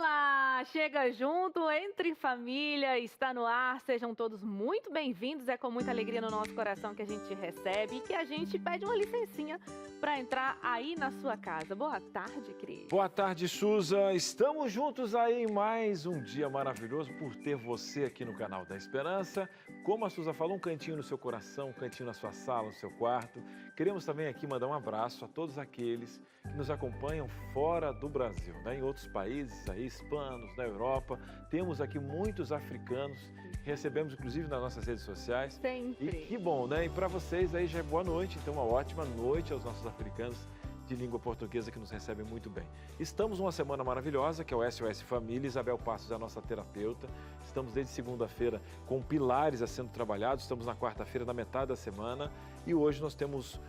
Olá, chega junto, entre família, está no ar, sejam todos muito bem-vindos, é com muita alegria no nosso coração que a gente recebe e que a gente pede uma licencinha para entrar aí na sua casa. Boa tarde, Cris. Boa tarde, Suza. Estamos juntos aí em mais um dia maravilhoso por ter você aqui no canal da Esperança. Como a Suza falou, um cantinho no seu coração, um cantinho na sua sala, no seu quarto. Queremos também aqui mandar um abraço a todos aqueles que nos acompanham fora do Brasil, né? Em outros países aí, hispanos, na Europa. Temos aqui muitos africanos, recebemos inclusive nas nossas redes sociais. Sempre. E que bom, né? E para vocês aí já é boa noite, então uma ótima noite aos nossos africanos de língua portuguesa que nos recebem muito bem. Estamos numa semana maravilhosa, que é o SOS Família. Isabel Passos é a nossa terapeuta. Estamos desde segunda-feira com pilares a sendo trabalhados. Estamos na quarta-feira, na metade da semana. E hoje nós temos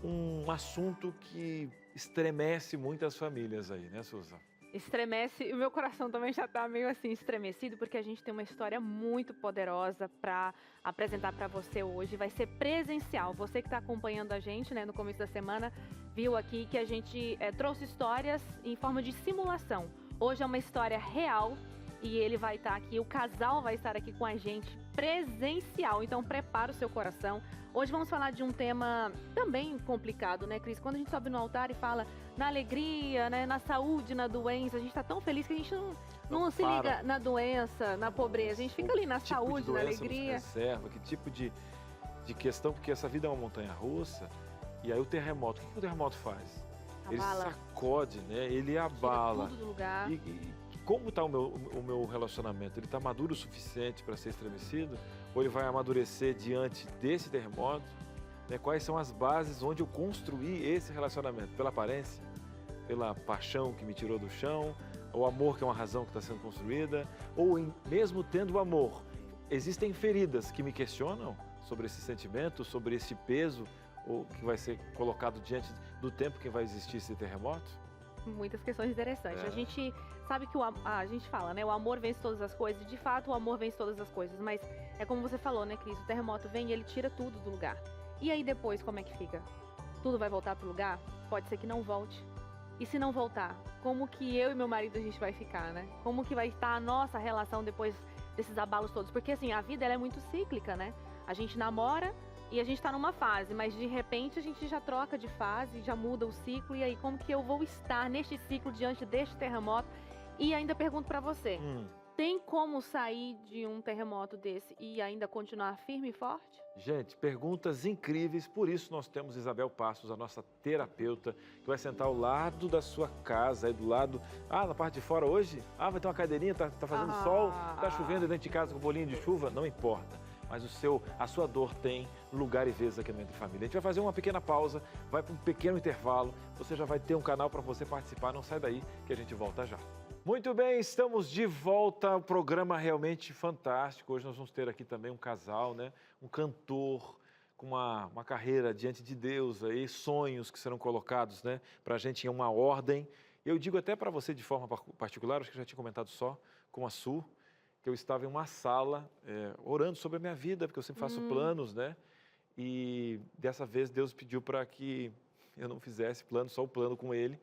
um assunto que estremece muitas famílias aí, né, Suza? Estremece, e o meu coração também já está meio assim estremecido, porque a gente tem uma história muito poderosa para apresentar para você hoje. Vai ser presencial. Você que está acompanhando a gente, né, no começo da semana, viu aqui que a gente trouxe histórias em forma de simulação. Hoje é uma história real e ele vai estar aqui, o casal vai estar aqui com a gente presencial. Então prepara o seu coração. Hoje vamos falar de um tema também complicado, né, Cris? Quando a gente sobe no altar e fala na alegria, né, na saúde, na doença, a gente está tão feliz que a gente não se liga na doença, na pobreza. A gente fica ali na saúde, na alegria. Reserva, que tipo de questão, porque essa vida é uma montanha-russa. E aí o terremoto, o que o terremoto faz? Abala. Ele sacode, né? Ele abala. Tira tudo do lugar. E como está o meu relacionamento? Ele está maduro o suficiente para ser estremecido? Ou ele vai amadurecer diante desse terremoto? Né? Quais são as bases onde eu construí esse relacionamento? Pela aparência? Pela paixão que me tirou do chão? O amor que é uma razão que está sendo construída? Ou mesmo tendo amor, existem feridas que me questionam sobre esse sentimento, sobre esse peso ou que vai ser colocado diante do tempo que vai existir esse terremoto? Muitas questões interessantes. A gente sabe que a gente fala, né? O amor vence todas as coisas. De fato, o amor vence todas as coisas. Mas é como você falou, né, Cris? O terremoto vem e ele tira tudo do lugar. E aí depois, como é que fica? Tudo vai voltar pro lugar? Pode ser que não volte. E se não voltar, como que eu e meu marido a gente vai ficar, né? Como que vai estar a nossa relação depois desses abalos todos? Porque assim, a vida ela é muito cíclica, né? A gente namora e a gente tá numa fase, mas de repente a gente já troca de fase, já muda o ciclo. E aí, como que eu vou estar neste ciclo diante deste terremoto? E ainda pergunto pra você, tem como sair de um terremoto desse e ainda continuar firme e forte? Gente, perguntas incríveis, por isso nós temos Isabel Passos, a nossa terapeuta, que vai sentar ao lado da sua casa, aí do lado, na parte de fora hoje, vai ter uma cadeirinha, tá fazendo sol, tá chovendo dentro de casa com bolinho de chuva, não importa. Mas a sua dor tem lugar e vez aqui no Entre Família. A gente vai fazer uma pequena pausa, vai para um pequeno intervalo, você já vai ter um canal para você participar, não sai daí que a gente volta já. Muito bem, estamos de volta, o programa realmente fantástico. Hoje nós vamos ter aqui também um casal, né? Um cantor com uma carreira diante de Deus, aí, sonhos que serão colocados, né? Para a gente em uma ordem. Eu digo até para você de forma particular, acho que eu já tinha comentado só com a Su, que eu estava em uma sala orando sobre a minha vida, porque eu sempre faço planos, né? E dessa vez Deus pediu para que eu não fizesse plano, só o plano com Ele.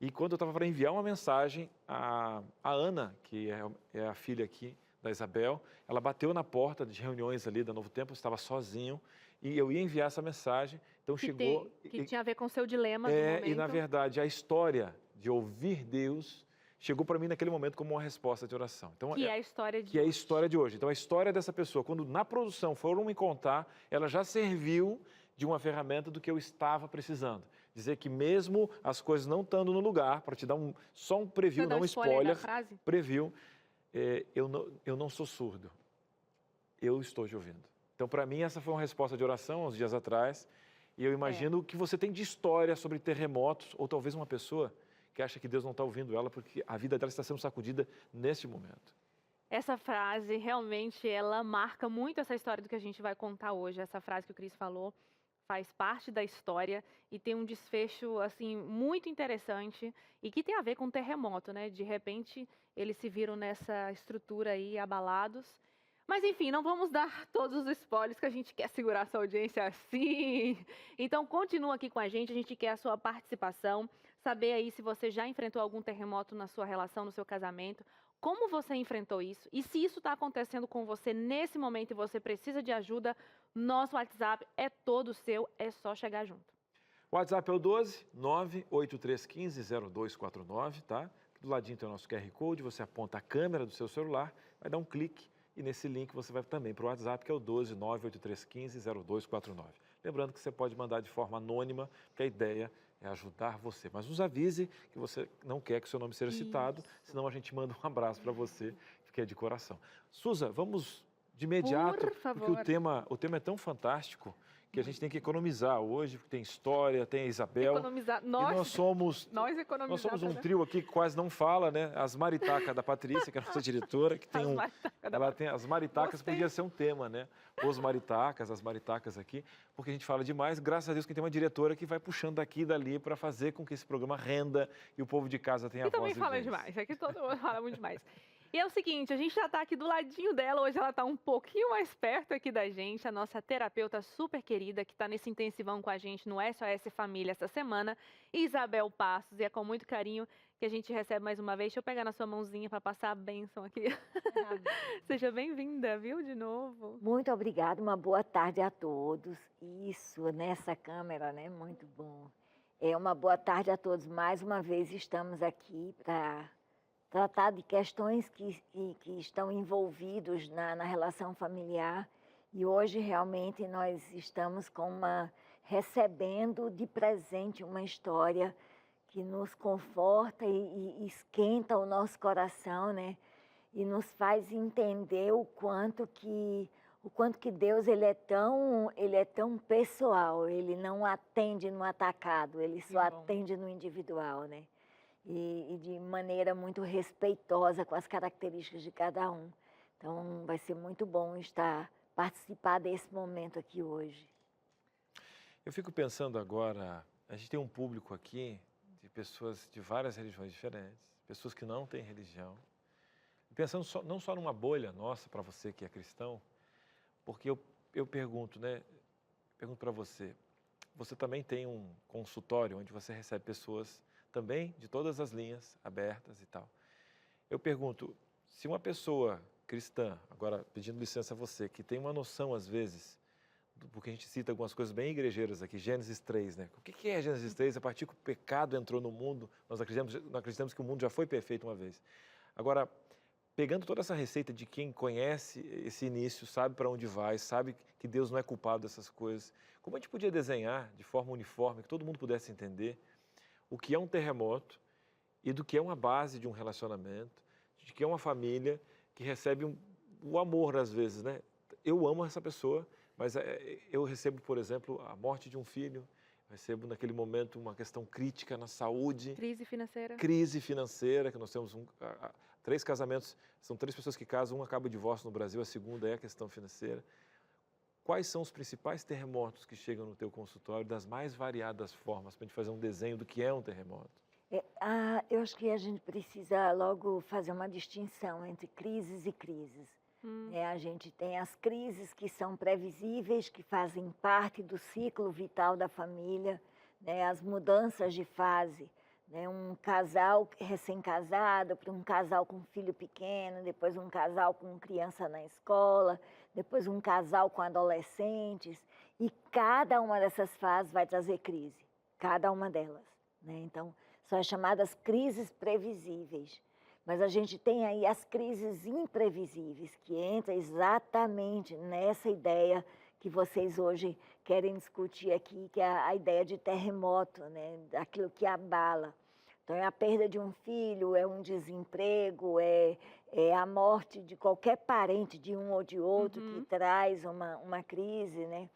E quando eu estava para enviar uma mensagem, a Ana, que é a filha aqui da Isabel, ela bateu na porta de reuniões ali da Novo Tempo, eu estava sozinho, e eu ia enviar essa mensagem, então chegou... Que tinha a ver com o seu dilema do momento. E na verdade, a história de ouvir Deus chegou para mim naquele momento como uma resposta de oração. Então, que é a história de hoje. É a história de hoje. Então, a história dessa pessoa, quando na produção foram me contar, ela já serviu de uma ferramenta do que eu estava precisando. Dizer que mesmo as coisas não estando no lugar, para te dar só um preview, não um spoiler, preview, eu não sou surdo, eu estou te ouvindo. Então, para mim, essa foi uma resposta de oração, uns dias atrás, e eu imagino que você tem de história sobre terremotos, ou talvez uma pessoa que acha que Deus não está ouvindo ela, porque a vida dela está sendo sacudida neste momento. Essa frase, realmente, ela marca muito essa história do que a gente vai contar hoje. Essa frase que o Cris falou faz parte da história e tem um desfecho, assim, muito interessante e que tem a ver com o terremoto, né? De repente, eles se viram nessa estrutura aí, abalados. Mas enfim, não vamos dar todos os spoilers que a gente quer segurar essa audiência assim. Então continua aqui com a gente quer a sua participação. saber aí se você já enfrentou algum terremoto na sua relação, no seu casamento, como você enfrentou isso e se isso está acontecendo com você nesse momento e você precisa de ajuda, nosso WhatsApp é todo seu, é só chegar junto. O WhatsApp é o 12 983150249, tá? Aqui do ladinho tem o nosso QR Code, você aponta a câmera do seu celular, vai dar um clique e nesse link você vai também para o WhatsApp, que é o 12 983150249. Lembrando que você pode mandar de forma anônima, porque a ideia é ajudar você. Mas nos avise que você não quer que o seu nome seja citado, senão a gente manda um abraço para você, que é de coração. Suza, vamos de imediato, Por favor. porque o tema é tão fantástico que a gente tem que economizar hoje, porque tem história, tem a Isabel. Economizar. E nós somos um trio aqui que quase não fala, né? As maritacas da Patrícia, que é a nossa diretora, que tem ela tem as maritacas, podia ser um tema, né? Os maritacas, as maritacas aqui, porque a gente fala demais. Graças a Deus que tem uma diretora que vai puxando daqui e dali para fazer com que esse programa renda e o povo de casa tenha a voz. E também fala demais, aqui todo mundo fala muito demais. E é o seguinte, a gente já está aqui do ladinho dela, hoje ela está um pouquinho mais perto aqui da gente, a nossa terapeuta super querida, que está nesse intensivão com a gente no SOS Família essa semana, Isabel Passos, e é com muito carinho que a gente recebe mais uma vez. Deixa eu pegar na sua mãozinha para passar a bênção aqui. Seja bem-vinda, viu, de novo. Muito obrigada, uma boa tarde a todos. Isso, nessa câmera, né, muito bom. Uma boa tarde a todos, mais uma vez estamos aqui para tratar de questões que estão envolvidos na relação familiar e hoje realmente nós estamos recebendo de presente uma história que nos conforta e esquenta o nosso coração, né? E nos faz entender o quanto que Deus ele é tão pessoal, ele não atende no atacado, ele só atende no individual, né? E de maneira muito respeitosa com as características de cada um. Então, vai ser muito bom participar desse momento aqui hoje. Eu fico pensando agora, a gente tem um público aqui de pessoas de várias religiões diferentes, pessoas que não têm religião. Pensando não só numa bolha nossa, para você que é cristão, porque eu pergunto, né? Pergunto para você, você também tem um consultório onde você recebe pessoas também de todas as linhas abertas e tal. Eu pergunto, se uma pessoa cristã, agora pedindo licença a você, que tem uma noção às vezes, porque a gente cita algumas coisas bem igrejeiras aqui, Gênesis 3, né? O que é Gênesis 3? A partir que o pecado entrou no mundo, nós acreditamos que o mundo já foi perfeito uma vez. Agora, pegando toda essa receita de quem conhece esse início, sabe para onde vai, sabe que Deus não é culpado dessas coisas, como a gente podia desenhar de forma uniforme, que todo mundo pudesse entender o que é um terremoto e do que é uma base de um relacionamento, de que é uma família que recebe o amor às vezes, né? Eu amo essa pessoa, mas eu recebo, por exemplo, a morte de um filho, recebo naquele momento uma questão crítica na saúde. Crise financeira. Crise financeira, que nós temos 3 casamentos, são 3 pessoas que casam, uma acaba o divórcio no Brasil, a segunda é a questão financeira. Quais são os principais terremotos que chegam no teu consultório, das mais variadas formas, para a gente fazer um desenho do que é um terremoto? Eu acho que a gente precisa logo fazer uma distinção entre crises e crises. A gente tem as crises que são previsíveis, que fazem parte do ciclo vital da família, né? As mudanças de fase, né? Um casal recém-casado, para um casal com filho pequeno, depois um casal com criança na escola, depois um casal com adolescentes, e cada uma dessas fases vai trazer crise, cada uma delas, né? Então, são as chamadas crises previsíveis. Mas a gente tem aí as crises imprevisíveis, que entra exatamente nessa ideia que vocês hoje querem discutir aqui, que é a ideia de terremoto, né? Aquilo que abala. Então, é a perda de um filho, é um desemprego, é a morte de qualquer parente, de um ou de outro, que traz uma crise, né?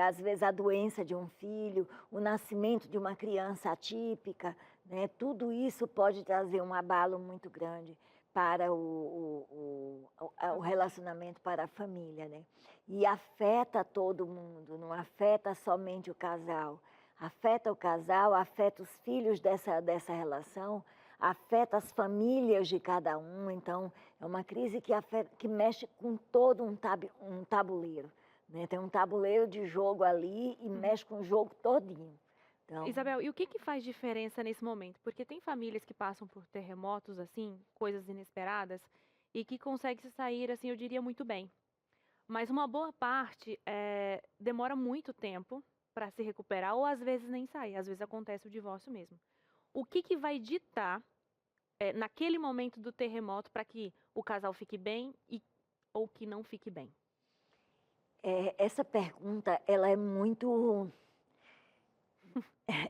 Às vezes, a doença de um filho, o nascimento de uma criança atípica, né? Tudo isso pode trazer um abalo muito grande para o relacionamento, para a família, né? E afeta todo mundo, não afeta somente o casal. Afeta o casal, afeta os filhos dessa relação, afeta as famílias de cada um. Então, é uma crise que mexe com todo um tabuleiro, né? Tem um tabuleiro de jogo ali e mexe com o jogo todinho, Então, Isabel, e o que faz diferença nesse momento? Porque tem famílias que passam por terremotos, assim, coisas inesperadas, e que conseguem se sair, assim, eu diria, muito bem. Mas uma boa parte demora muito tempo para se recuperar, ou às vezes nem sai, às vezes acontece o divórcio mesmo. O que vai ditar naquele momento do terremoto para que o casal fique bem ou que não fique bem? essa pergunta, ela é muito,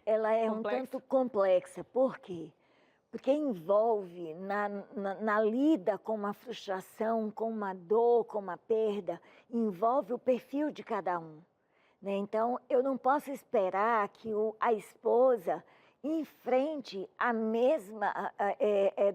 ela é um Complexa? tanto complexa. Por quê? Porque envolve na lida com uma frustração, com uma dor, com uma perda, envolve o perfil de cada um, né? Então, eu não posso esperar que a esposa enfrente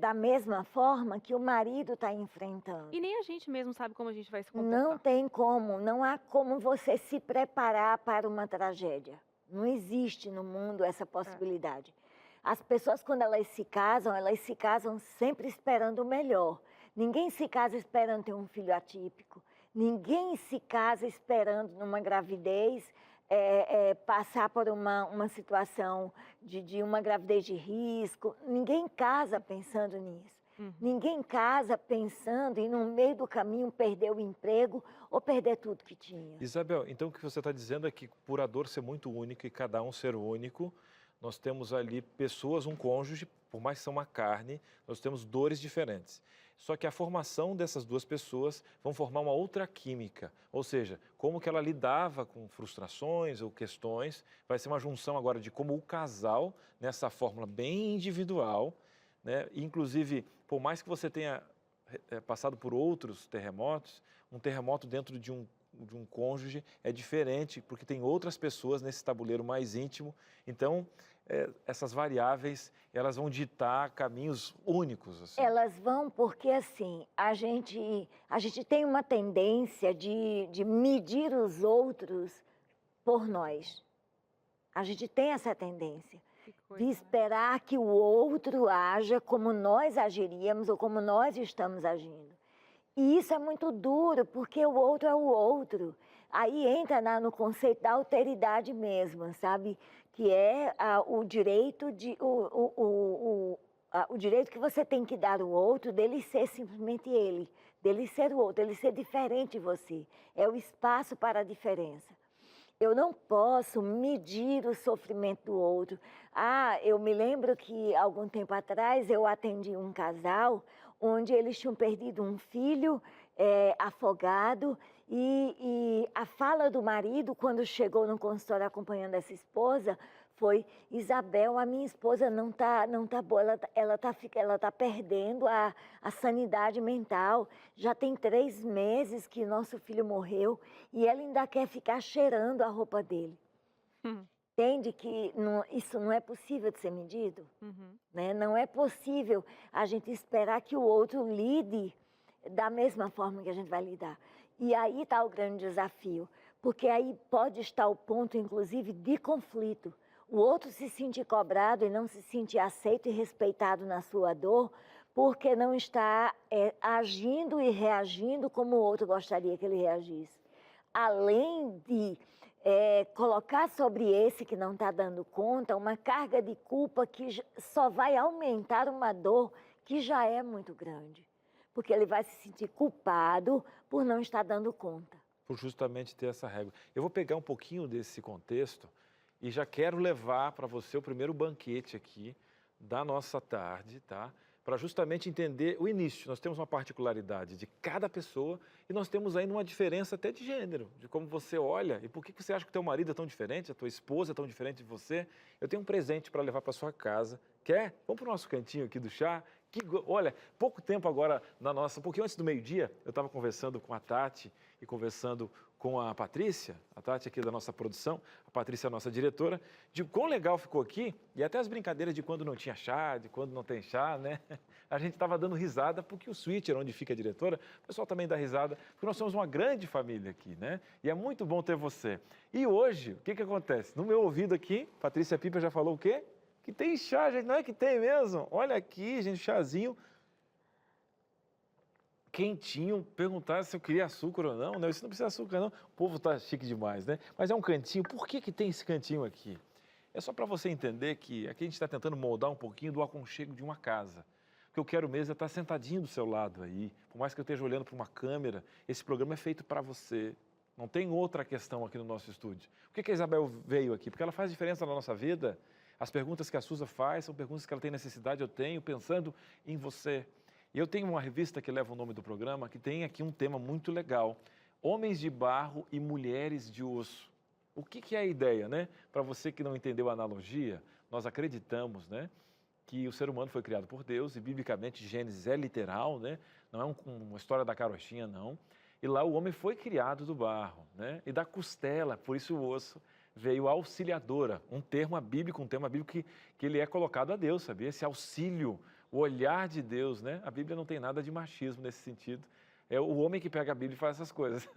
da mesma forma que o marido está enfrentando. E nem a gente mesmo sabe como a gente vai se Não comportar. tem como, não há como você se preparar para uma tragédia. Não existe no mundo essa possibilidade. As pessoas, quando elas se casam sempre esperando o melhor. Ninguém se casa esperando ter um filho atípico. Ninguém se casa esperando, numa gravidez, passar por uma situação de uma gravidez de risco. Ninguém casa pensando nisso. Ninguém casa pensando em, no meio do caminho, perder o emprego ou perder tudo que tinha. Isabel, então o que você está dizendo é que por a dor ser muito única e cada um ser único, nós temos ali pessoas, um cônjuge, por mais que são uma carne, nós temos dores diferentes. Só que a formação dessas duas pessoas vão formar uma outra química, ou seja, como que ela lidava com frustrações ou questões, vai ser uma junção agora de como o casal, nessa fórmula bem individual, né? Inclusive, por mais que você tenha passado por outros terremotos, um terremoto dentro de um cônjuge é diferente, porque tem outras pessoas nesse tabuleiro mais íntimo. Então, essas variáveis, elas vão ditar caminhos únicos. Assim. Elas vão porque, assim, a gente tem uma tendência de medir os outros por nós. A gente tem essa tendência de esperar que o outro haja como nós agiríamos ou como nós estamos agindo. E isso é muito duro, porque o outro é o outro. Aí entra no conceito da alteridade mesmo, sabe? Que é o direito o direito que você tem que dar ao outro dele ser simplesmente ele, dele ser o outro, dele ser diferente de você. É o espaço para a diferença. Eu não posso medir o sofrimento do outro. Eu me lembro que algum tempo atrás eu atendi um casal onde eles tinham perdido um filho afogado e a fala do marido, quando chegou no consultório acompanhando essa esposa, foi: Isabel, a minha esposa não tá boa, ela tá perdendo a sanidade mental. Já tem 3 meses que nosso filho morreu e ela ainda quer ficar cheirando a roupa dele. Entende que isso não é possível de ser medido? Né? Não é possível a gente esperar que o outro lide da mesma forma que a gente vai lidar. E aí está o grande desafio, porque aí pode estar o ponto, inclusive, de conflito. O outro se sentir cobrado e não se sentir aceito e respeitado na sua dor, porque não está agindo e reagindo como o outro gostaria que ele reagisse. Além de colocar sobre esse que não está dando conta uma carga de culpa que só vai aumentar uma dor que já é muito grande. Porque ele vai se sentir culpado por não estar dando conta. Por justamente ter essa régua. Eu vou pegar um pouquinho desse contexto e já quero levar para você o primeiro banquete aqui da nossa tarde, tá? Para justamente entender o início. Nós temos uma particularidade de cada pessoa e nós temos ainda uma diferença até de gênero, de como você olha e por que você acha que o teu marido é tão diferente, a tua esposa é tão diferente de você. Eu tenho um presente para levar para sua casa. Quer? Vamos para o nosso cantinho aqui do chá. Olha, pouco tempo agora, um pouquinho antes do meio-dia, eu estava conversando com a Tati e conversando com a Patrícia, a Tati aqui da nossa produção, a Patrícia é a nossa diretora, de quão legal ficou aqui, e até as brincadeiras de quando não tinha chá, de quando não tem chá, né? A gente estava dando risada, porque o switcher, onde fica a diretora, o pessoal também dá risada, porque nós somos uma grande família aqui, né? E é muito bom ter você. E hoje, o que acontece? No meu ouvido aqui, Patrícia Piper já falou o quê? Que tem chá, gente, não é que tem mesmo? Olha aqui, gente, chazinho quentinho. Perguntar se eu queria açúcar ou não. Não, isso não precisa de açúcar, não. O povo tá chique demais, né? Mas é um cantinho. Por que tem esse cantinho aqui? É só para você entender que aqui a gente está tentando moldar um pouquinho do aconchego de uma casa. O que eu quero mesmo é estar sentadinho do seu lado aí. Por mais que eu esteja olhando para uma câmera, esse programa é feito para você. Não tem outra questão aqui no nosso estúdio. Por que a Isabel veio aqui? Porque ela faz diferença na nossa vida. As perguntas que a Suza faz são perguntas que ela tem necessidade, eu tenho, pensando em você. E eu tenho uma revista que leva o nome do programa, que tem aqui um tema muito legal. Homens de barro e mulheres de osso. O que é a ideia, né? Para você que não entendeu a analogia, nós acreditamos, né, que o ser humano foi criado por Deus e, biblicamente, Gênesis é literal, né? Não é uma história da carochinha, não. E lá o homem foi criado do barro, né? E da costela, por isso o osso veio auxiliadora, um tema bíblico que ele é colocado a Deus, sabia? Esse auxílio, o olhar de Deus, né? A Bíblia não tem nada de machismo nesse sentido. É o homem que pega a Bíblia e faz essas coisas.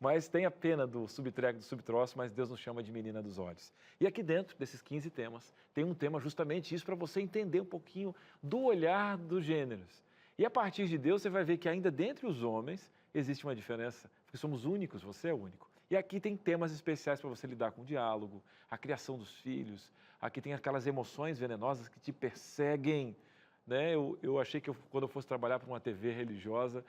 Mas tem a pena do subtreco, do subtroço, mas Deus nos chama de menina dos olhos. E aqui dentro desses 15 temas, tem um tema justamente isso para você entender um pouquinho do olhar dos gêneros. E a partir de Deus você vai ver que ainda dentre os homens existe uma diferença, porque somos únicos, você é único. E aqui tem temas especiais para você lidar com o diálogo, a criação dos filhos, aqui tem aquelas emoções venenosas que te perseguem, né? Eu achei que quando eu fosse trabalhar para uma TV religiosa,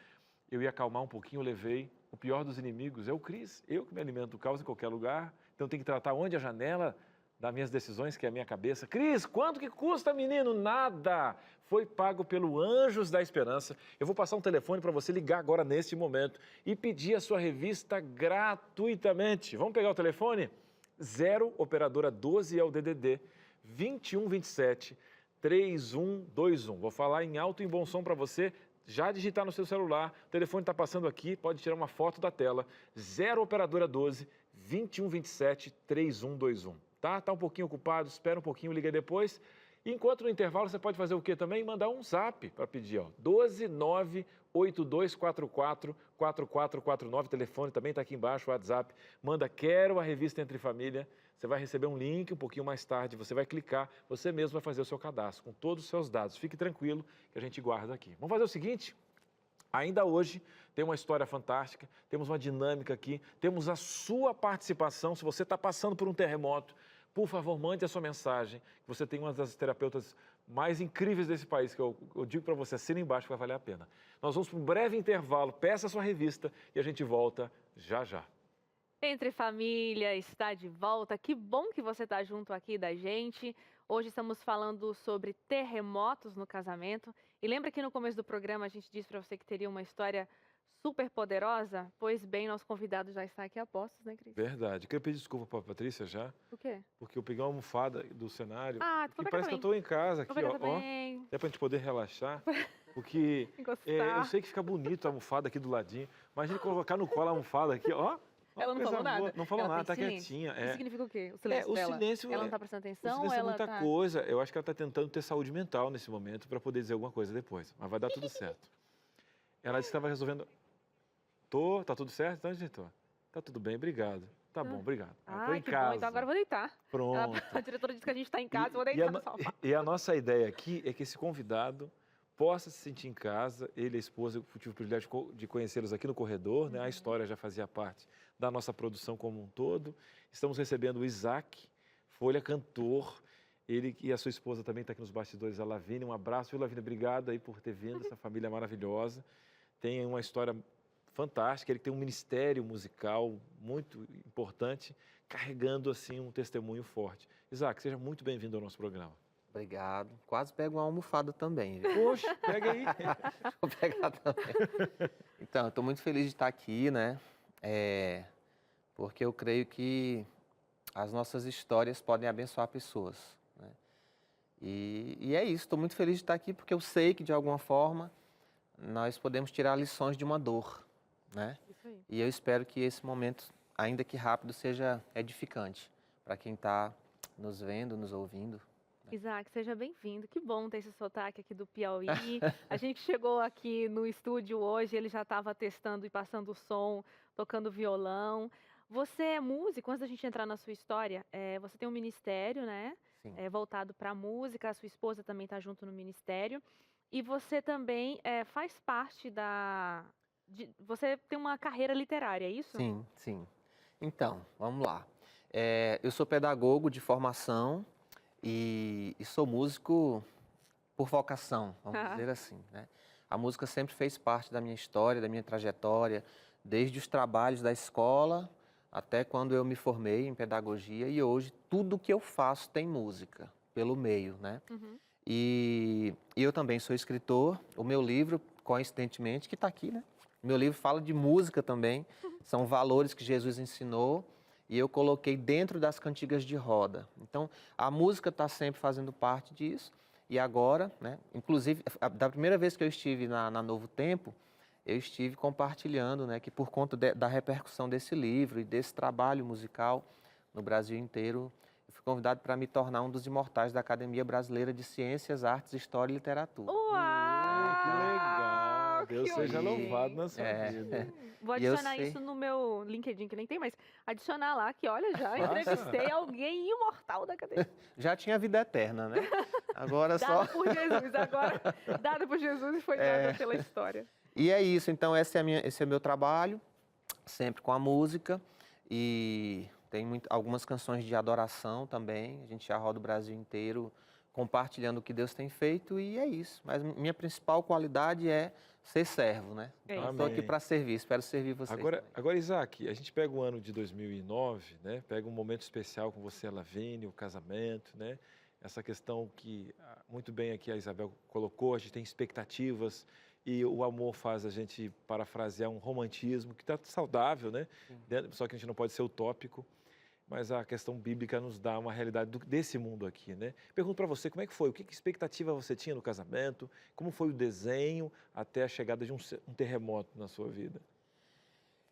eu ia acalmar um pouquinho, eu levei. O pior dos inimigos é o Cris, eu que me alimento do caos em qualquer lugar, então tem que tratar onde a janela das minhas decisões, que é a minha cabeça. Cris, quanto que custa, menino? Nada! Foi pago pelo Anjos da Esperança. Eu vou passar um telefone para você ligar agora neste momento e pedir a sua revista gratuitamente. Vamos pegar o telefone? 0 operadora 12 é o DDD 2127 3121. Vou falar em alto e em bom som para você já digitar no seu celular. O telefone está passando aqui, pode tirar uma foto da tela. 0 operadora 12 2127 3121. Tá um pouquinho ocupado, espera um pouquinho, liga depois. Enquanto no intervalo, você pode fazer o quê também? Mandar um zap para pedir, ó. 12982444449, o telefone também está aqui embaixo, o WhatsApp. Manda, quero a revista Entre Família. Você vai receber um link um pouquinho mais tarde, você vai clicar, você mesmo vai fazer o seu cadastro com todos os seus dados. Fique tranquilo que a gente guarda aqui. Vamos fazer o seguinte? Ainda hoje tem uma história fantástica, temos uma dinâmica aqui, temos a sua participação. Se você está passando por um terremoto, por favor, mande a sua mensagem. Você tem uma das terapeutas mais incríveis desse país, que eu digo para você, assina embaixo que vai valer a pena. Nós vamos para um breve intervalo, peça a sua revista e a gente volta já já. Entre Família está de volta. Que bom que você está junto aqui da gente. Hoje estamos falando sobre terremotos no casamento. E lembra que no começo do programa a gente disse para você que teria uma história super poderosa? Pois bem, nosso convidado já está aqui a postos, né, Cris? Verdade. Queria pedir desculpa para a Patrícia já. O quê? Porque eu peguei uma almofada do cenário. Ah, e parece que eu estou em casa aqui, ó. É para a gente poder relaxar. Porque eu sei que fica bonito a almofada aqui do ladinho. Imagina colocar no colo a almofada aqui, ó. Ela não falou nada? Não falou nada, tá quietinha. Isso significa o quê? O silêncio dela? Silêncio, ela não está prestando atenção? O silêncio ela é muita coisa. Eu acho que ela está tentando ter saúde mental nesse momento para poder dizer alguma coisa depois. Mas vai dar tudo certo. Ela disse que estava resolvendo... Tá tudo certo? Então, diretor? Tá tudo bem, obrigado. Tá bom, obrigado. Tô em casa. Bom, então agora eu vou deitar. Pronto. A diretora disse que a gente está em casa, eu vou deitar no sofá. E a nossa ideia aqui é que esse convidado possa se sentir em casa. Ele e a esposa, eu tive o privilégio de conhecê-los aqui no corredor, né? A história já fazia parte da nossa produção como um todo. Estamos recebendo o Isaac Folha, cantor. Ele e a sua esposa também está aqui nos bastidores, a Lavínia. Um abraço, viu, Lavínia? Obrigado aí por ter vindo, essa família maravilhosa. Tem uma história fantástica, ele tem um ministério musical muito importante, carregando assim um testemunho forte. Isaac, seja muito bem-vindo ao nosso programa. Obrigado. Quase pego uma almofada também. Viu? Poxa, pega aí. Vou pegar também. Então, eu estou muito feliz de estar aqui, né? Porque eu creio que as nossas histórias podem abençoar pessoas, né? E é isso, estou muito feliz de estar aqui porque eu sei que, de alguma forma, nós podemos tirar lições de uma dor, né? Isso aí. E eu espero que esse momento, ainda que rápido, seja edificante para quem está nos vendo, nos ouvindo. Isaac, seja bem-vindo. Que bom ter esse sotaque aqui do Piauí. A gente chegou aqui no estúdio hoje, ele já estava testando e passando o som, tocando violão. Você é músico, antes da gente entrar na sua história, você tem um ministério, né? Sim. Voltado para a música, a sua esposa também está junto no ministério. E você também faz parte você tem uma carreira literária, é isso? Sim, sim. Então, vamos lá. Eu sou pedagogo de formação e sou músico por vocação, vamos dizer assim, né? A música sempre fez parte da minha história, da minha trajetória, desde os trabalhos da escola até quando eu me formei em pedagogia, e hoje tudo que eu faço tem música pelo meio, né? E eu também sou escritor. O meu livro, coincidentemente, que está aqui, né? Meu livro fala de música também, são valores que Jesus ensinou e eu coloquei dentro das cantigas de roda. Então, a música está sempre fazendo parte disso. E agora, né, inclusive, da primeira vez que eu estive na Novo Tempo, eu estive compartilhando, né, que por conta da repercussão desse livro e desse trabalho musical no Brasil inteiro, eu fui convidado para me tornar um dos imortais da Academia Brasileira de Ciências, Artes, História e Literatura. Uau! Que legal! Deus que seja oriente. louvado na sua vida. Vou adicionar isso no meu LinkedIn, que nem tem, mas adicionar lá que, olha, já entrevistei alguém imortal da academia. Já tinha vida eterna, né? Agora dada por Jesus, agora dada por Jesus e foi dada pela história. E é isso, então esse é meu trabalho, sempre com a música, e tem algumas canções de adoração também, a gente já roda o Brasil inteiro compartilhando o que Deus tem feito, e é isso. Mas minha principal qualidade é ser servo, né? Então, estou aqui para servir, espero servir vocês. Agora, Isaac, a gente pega o ano de 2009, né? Pega um momento especial com você, a Lavínia, o casamento, né? Essa questão que muito bem aqui a Isabel colocou, a gente tem expectativas e o amor faz a gente parafrasear um romantismo que está saudável, né? Só que a gente não pode ser utópico. Mas a questão bíblica nos dá uma realidade desse mundo aqui, né? Pergunto para você, como é que foi? Que expectativa você tinha no casamento? Como foi o desenho até a chegada de um terremoto na sua vida?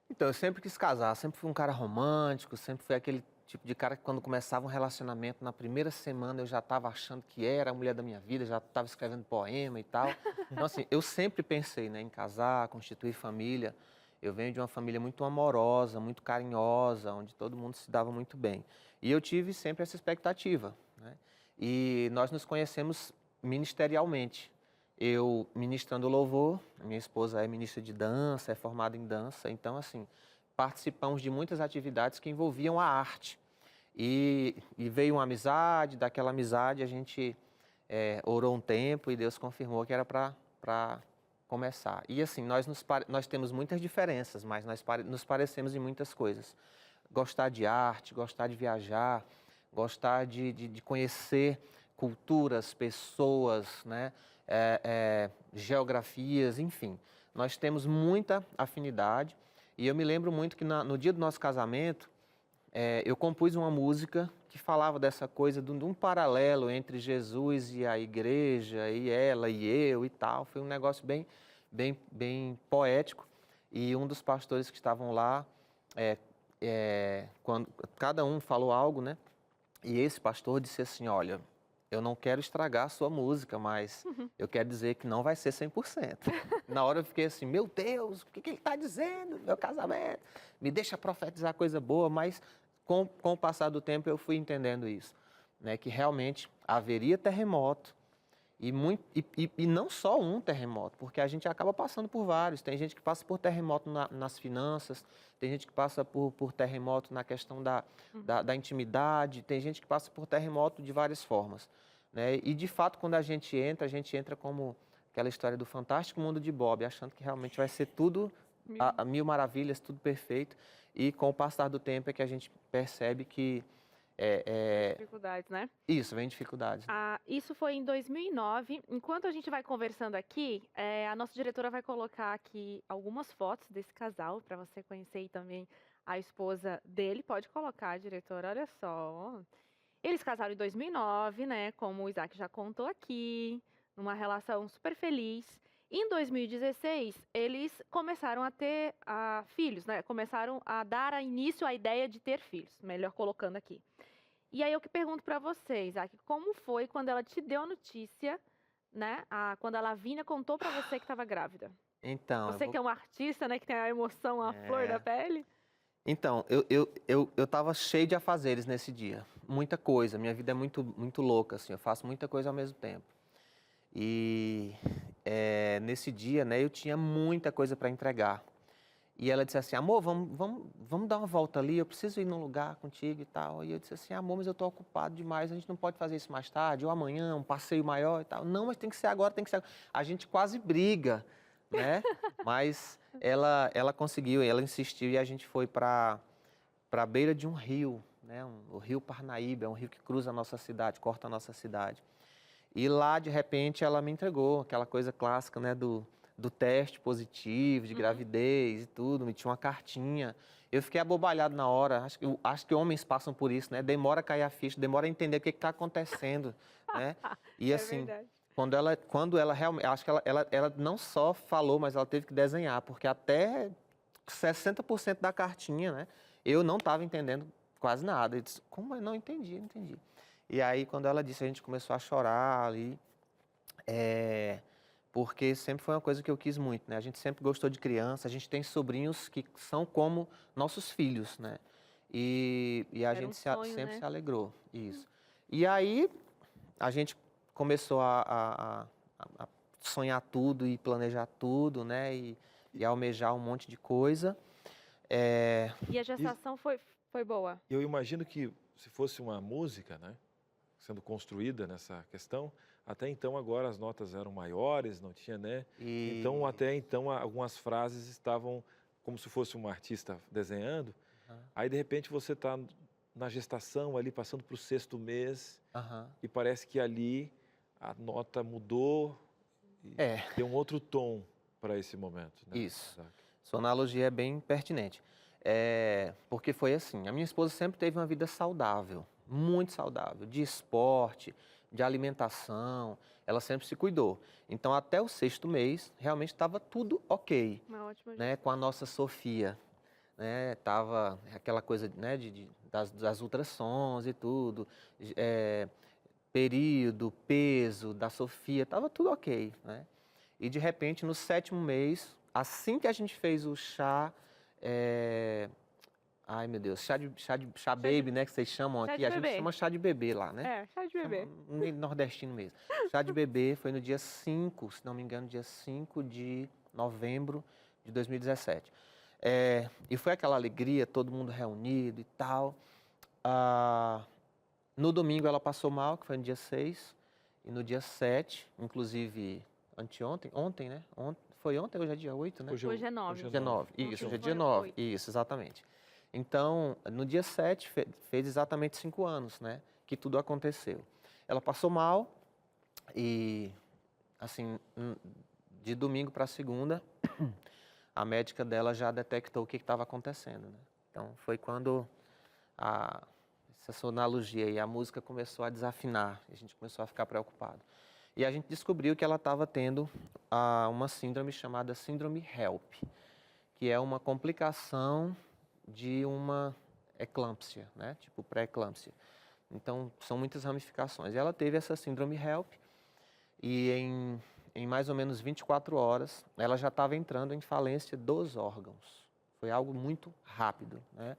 Então, eu sempre quis casar, sempre fui um cara romântico, sempre fui aquele tipo de cara que quando começava um relacionamento, na primeira semana eu já estava achando que era a mulher da minha vida, já estava escrevendo poema e tal. Então, assim, eu sempre pensei, né, em casar, constituir família. Eu venho de uma família muito amorosa, muito carinhosa, onde todo mundo se dava muito bem. E eu tive sempre essa expectativa, né? E nós nos conhecemos ministerialmente. Eu ministrando louvor, minha esposa é ministra de dança, é formada em dança. Então, assim, participamos de muitas atividades que envolviam a arte. E veio uma amizade, daquela amizade a gente orou um tempo e Deus confirmou que era para começar. E assim, nós temos muitas diferenças, mas nós nos parecemos em muitas coisas. Gostar de arte, gostar de viajar, gostar de conhecer culturas, pessoas, né? Geografias, enfim. Nós temos muita afinidade e eu me lembro muito que no dia do nosso casamento, eu compus uma música que falava dessa coisa de um paralelo entre Jesus e a igreja, e ela e eu e tal. Foi um negócio bem poético. E um dos pastores que estavam lá, quando cada um falou algo, né? E esse pastor disse assim, olha, eu não quero estragar a sua música, mas eu quero dizer que não vai ser 100%. Na hora eu fiquei assim, meu Deus, o que ele está dizendo? Meu casamento, me deixa profetizar coisa boa, mas com o passar do tempo eu fui entendendo isso, né? Que realmente haveria terremoto, e não só um terremoto, porque a gente acaba passando por vários. Tem gente que passa por terremoto nas finanças, tem gente que passa por terremoto na questão da intimidade, tem gente que passa por terremoto de várias formas, né? E, de fato, quando a gente entra como aquela história do fantástico mundo de Bob, achando que realmente vai ser tudo a mil maravilhas, tudo perfeito. E, com o passar do tempo, é que a gente percebe que dificuldades, né? Isso, vem dificuldades. Isso foi em 2009. Enquanto a gente vai conversando aqui, a nossa diretora vai colocar aqui algumas fotos desse casal para você conhecer também a esposa dele. Pode colocar, diretora, olha só. Eles casaram em 2009, né? Como o Isaac já contou aqui, numa relação super feliz. Em 2016, eles começaram a ter filhos, né? Começaram a dar início à ideia de ter filhos, melhor colocando aqui. E aí eu que pergunto para você, Isaac, como foi quando ela te deu a notícia, né? Quando a Lavínia contou para você que estava grávida? Então, você que é um artista, né? Que tem a emoção, a flor da pele. Então, eu estava cheio de afazeres nesse dia, muita coisa. Minha vida é muito louca, assim. Eu faço muita coisa ao mesmo tempo. E nesse dia, né? Eu tinha muita coisa para entregar. E ela disse assim, amor, vamos dar uma volta ali, eu preciso ir num lugar contigo e tal. E eu disse assim, amor, mas eu estou ocupado demais, a gente não pode fazer isso mais tarde, ou amanhã, um passeio maior e tal. Não, mas tem que ser agora, tem que ser agora. A gente quase briga, né? Mas ela conseguiu, ela insistiu e a gente foi para a beira de um rio, né? O Rio Parnaíba, é um rio que cruza a nossa cidade, corta a nossa cidade. E lá, de repente, ela me entregou aquela coisa clássica, né, do teste positivo, de gravidez e tudo, me tinha uma cartinha. Eu fiquei abobalhado na hora, acho que homens passam por isso, né? Demora a cair a ficha, demora a entender o que está acontecendo, né? E assim, verdade. quando ela realmente, acho que ela não só falou, mas ela teve que desenhar, porque até 60% da cartinha, né, eu não estava entendendo quase nada. Eu disse, como eu não entendi, não entendi. E aí, quando ela disse, a gente começou a chorar ali, porque sempre foi uma coisa que eu quis muito, né? A gente sempre gostou de criança, a gente tem sobrinhos que são como nossos filhos, né? E a Era um gente sonho, sempre né? se alegrou, isso. E aí, a gente começou a sonhar tudo e planejar tudo, né? E almejar um monte de coisa. E a gestação foi boa? Eu imagino que se fosse uma música, né, sendo construída nessa questão, até então agora as notas eram maiores, não tinha, né? Então até então algumas frases estavam como se fosse um artista desenhando. Aí de repente você está na gestação ali passando para o 6º mês e parece que ali a nota mudou e deu um outro tom para esse momento, né? Isso. Sua analogia é bem pertinente. Porque foi assim, a minha esposa sempre teve uma vida saudável, muito saudável, de esporte, de alimentação, ela sempre se cuidou. Então, até o 6º mês, realmente estava tudo ok, Uma ótima né, com a nossa Sofia, né, tava aquela coisa, né, das ultrassons e tudo, período, peso da Sofia, estava tudo ok, né? E de repente, no 7º mês, assim que a gente fez o chá, ai meu Deus, chá baby, né, que vocês chamam chá aqui, de a gente bebê. chama chá de bebê lá, né? Chá de bebê. Meio nordestino mesmo. Chá de bebê foi no dia 5, se não me engano, dia 5 de novembro de 2017. E foi aquela alegria, todo mundo reunido e tal. No domingo ela passou mal, que foi no dia 6, e no dia 7, inclusive ontem, né? Foi ontem, hoje é dia 8, né? Hoje é 9. Dia 9, isso, hoje é dia foi 9, 8. isso, exatamente. Então, no dia 7, fez exatamente 5 anos, né, que tudo aconteceu. Ela passou mal e, assim, de domingo para segunda, a médica dela já detectou o que estava acontecendo, né? Então, foi quando essa sua analogia aí, a música começou a desafinar, a gente começou a ficar preocupado. E a gente descobriu que ela estava tendo uma síndrome chamada síndrome HELP, que é uma complicação de uma eclâmpsia, né? Tipo pré-eclâmpsia. Então, são muitas ramificações. E ela teve essa síndrome HELP e em mais ou menos 24 horas, ela já estava entrando em falência dos órgãos. Foi algo muito rápido, né?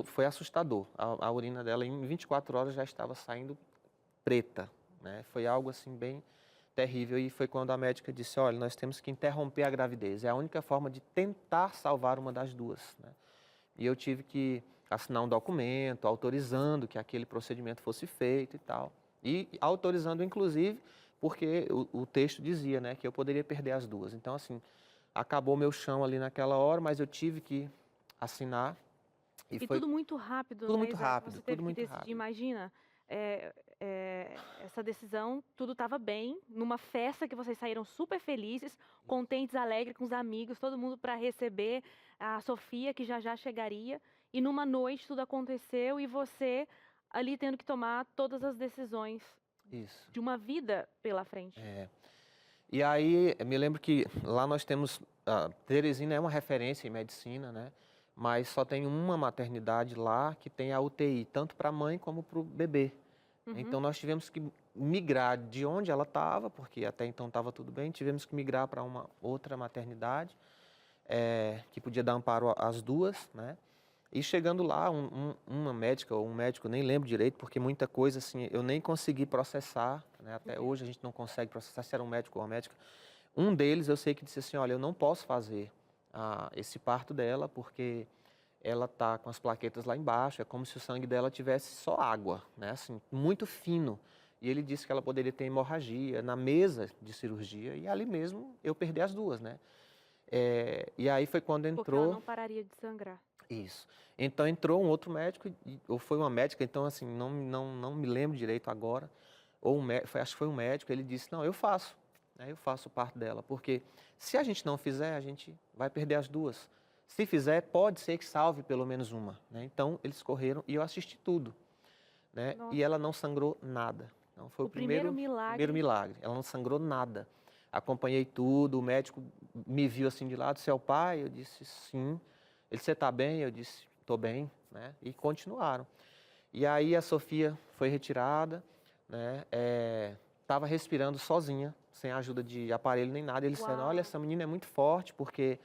Foi assustador. A urina dela, em 24 horas, já estava saindo preta, né? Foi algo assim bem terrível e foi quando a médica disse, olha, nós temos que interromper a gravidez, é a única forma de tentar salvar uma das duas, né? E eu tive que assinar um documento autorizando que aquele procedimento fosse feito e tal, e autorizando inclusive porque o texto dizia, né, que eu poderia perder as duas. Então assim, acabou meu chão ali naquela hora, mas eu tive que assinar e foi tudo muito rápido, tudo né, muito Isaac? rápido, Você teve tudo muito que decidir, rápido. imagina, essa decisão, tudo estava bem, numa festa que vocês saíram super felizes, contentes, alegres com os amigos, todo mundo para receber a Sofia, que já chegaria, e numa noite tudo aconteceu e você ali tendo que tomar todas as decisões de uma vida pela frente. E aí, me lembro que lá nós temos, Teresina é uma referência em medicina, né? Mas só tem uma maternidade lá que tem a UTI, tanto para a mãe como para o bebê. Então, nós tivemos que migrar de onde ela estava, porque até então estava tudo bem, tivemos que migrar para uma outra maternidade, que podia dar amparo às duas, né? E chegando lá, uma médica ou um médico, nem lembro direito, porque muita coisa assim, eu nem consegui processar, né? Até hoje a gente não consegue processar se era um médico ou uma médica. Um deles eu sei que disse assim, olha, eu não posso fazer esse parto dela porque ela tá com as plaquetas lá embaixo, é como se o sangue dela tivesse só água, né? Assim, muito fino. E ele disse que ela poderia ter hemorragia na mesa de cirurgia e ali mesmo eu perdi as duas, né? E aí foi quando entrou... Porque ela não pararia de sangrar. Isso. Então entrou um outro médico, ou foi uma médica, então assim, não me lembro direito agora, acho que foi um médico, ele disse, não, eu faço, né? Eu faço o parto dela, porque se a gente não fizer, a gente vai perder as duas. Se fizer, pode ser que salve pelo menos uma, né? Então eles correram e eu assisti tudo, né? E ela não sangrou nada. Então foi o primeiro milagre. Ela não sangrou nada. Acompanhei tudo, o médico me viu assim de lado, você é o pai? Eu disse sim. Ele, você está bem? Eu disse, estou bem, né? E continuaram. E aí a Sofia foi retirada, né? Estava respirando sozinha, sem ajuda de aparelho nem nada. Eles disseram, olha, essa menina é muito forte, porque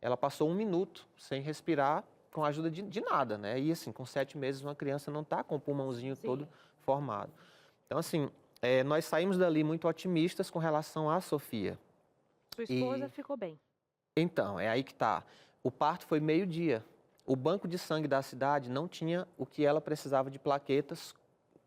ela passou 1 minuto sem respirar com a ajuda de nada, né? E assim, com 7 meses, uma criança não está com o pulmãozinho todo formado. Então, assim, nós saímos dali muito otimistas com relação à Sofia. Sua esposa ficou bem. Então, é aí que está. O parto foi meio-dia. O banco de sangue da cidade não tinha o que ela precisava de plaquetas,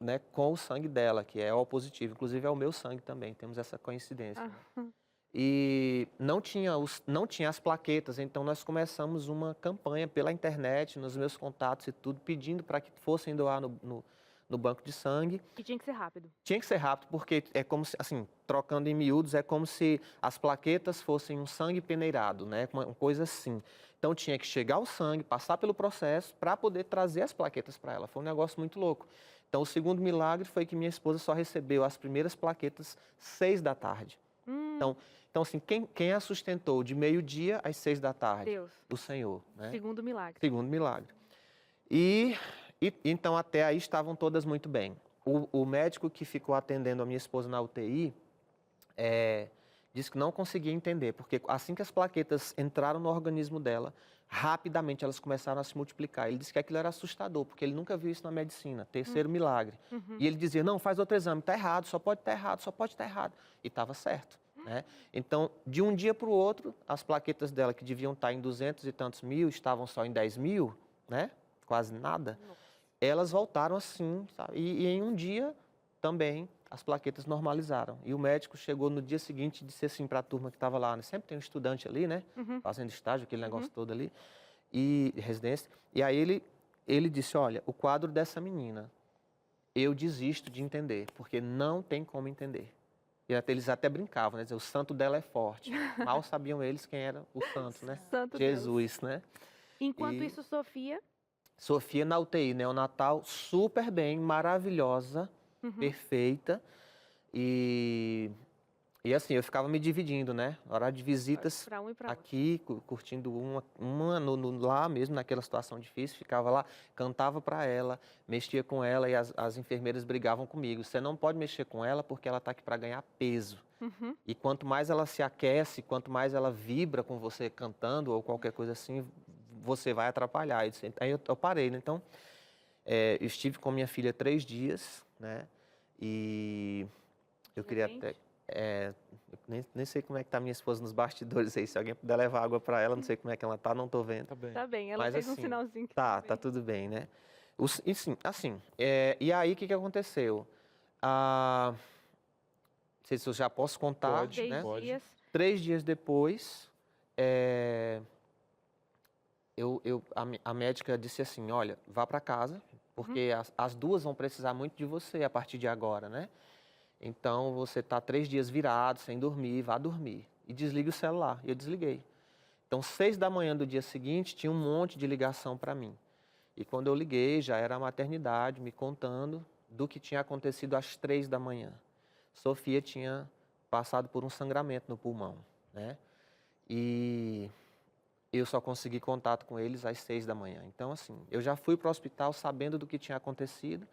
né, com o sangue dela, que é O positivo. Inclusive é o meu sangue também, temos essa coincidência. Né? E não tinha as plaquetas, então nós começamos uma campanha pela internet, nos meus contatos e tudo, pedindo para que fossem doar no banco de sangue. E tinha que ser rápido. Tinha que ser rápido, porque é como se, assim, trocando em miúdos, é como se as plaquetas fossem um sangue peneirado, né? Uma coisa assim. Então tinha que chegar o sangue, passar pelo processo para poder trazer as plaquetas para ela. Foi um negócio muito louco. Então o segundo milagre foi que minha esposa só recebeu as primeiras plaquetas 6 da tarde. Então assim, quem a sustentou de meio-dia às 6 da tarde? Deus. O Senhor. Né? Segundo milagre. Segundo milagre. E então até aí estavam todas muito bem. O médico que ficou atendendo a minha esposa na UTI disse que não conseguia entender, porque assim que as plaquetas entraram no organismo dela, rapidamente elas começaram a se multiplicar. Ele disse que aquilo era assustador, porque ele nunca viu isso na medicina, terceiro milagre. E ele dizia, não, faz outro exame, está errado, só pode estar errado, só pode estar errado. E estava certo. Né? Então, de um dia para o outro, as plaquetas dela, que deviam estar em 200 e tantos mil, estavam só em 10 mil, né? Quase nada. Elas voltaram assim, sabe? E em um dia também as plaquetas normalizaram. E o médico chegou no dia seguinte e disse assim para a turma que estava lá, né? Sempre tem um estudante ali, né? Fazendo estágio, aquele negócio todo ali, e residência. E aí ele disse, olha, o quadro dessa menina, eu desisto de entender, porque não tem como entender. E eles até brincavam, né? Dizer, o santo dela é forte. Mal sabiam eles quem era o santo, né? Santo Jesus, Deus. Né? Enquanto isso, Sofia na UTI, neonatal, super bem, maravilhosa, perfeita. E assim, eu ficava me dividindo, né? Horário de visitas pra um e pra aqui, curtindo uma lá mesmo, naquela situação difícil. Ficava lá, cantava para ela, mexia com ela e as enfermeiras brigavam comigo. Você não pode mexer com ela porque ela está aqui para ganhar peso. E quanto mais ela se aquece, quanto mais ela vibra com você cantando ou qualquer coisa assim, você vai atrapalhar. Aí eu parei, né? Então, eu estive com minha filha 3 dias, né? E eu queria até... nem sei como é que tá minha esposa nos bastidores aí. Se alguém puder levar água para ela, não sei como é que ela tá, não tô vendo. Tá bem, ela fez um sinalzinho. Tá tudo bem, né? E aí, o que aconteceu? Não sei se eu já posso contar, Pode, né? pode. 3 dias depois, a médica disse assim, olha, vá para casa, porque as duas vão precisar muito de você a partir de agora, né? Então, você está 3 dias virado, sem dormir, vá dormir. E desligue o celular. E eu desliguei. Então, 6 da manhã do dia seguinte, tinha um monte de ligação para mim. E quando eu liguei, já era a maternidade me contando do que tinha acontecido às 3 da manhã. Sofia tinha passado por um sangramento no pulmão, né? E eu só consegui contato com eles às 6 da manhã. Então, assim, eu já fui para o hospital sabendo do que tinha acontecido.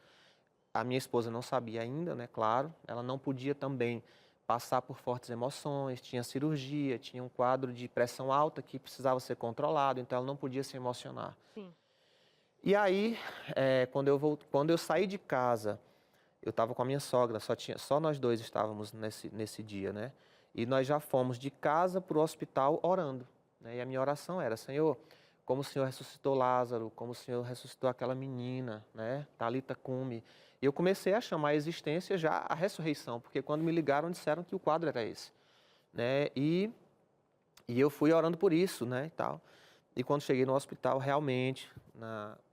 A minha esposa não sabia ainda, né? Claro. Ela não podia também passar por fortes emoções, tinha cirurgia, tinha um quadro de pressão alta que precisava ser controlado, então ela não podia se emocionar. Sim. E aí, quando eu saí de casa, eu estava com a minha sogra, só nós dois estávamos nesse dia, né? E nós já fomos de casa para o hospital orando, né? E a minha oração era, Senhor, como o Senhor ressuscitou Lázaro, como o Senhor ressuscitou aquela menina, né? Talita Cumi. E eu comecei a chamar a existência já a ressurreição, porque quando me ligaram disseram que o quadro era esse, né? E eu fui orando por isso, né, e tal. E quando cheguei no hospital, realmente,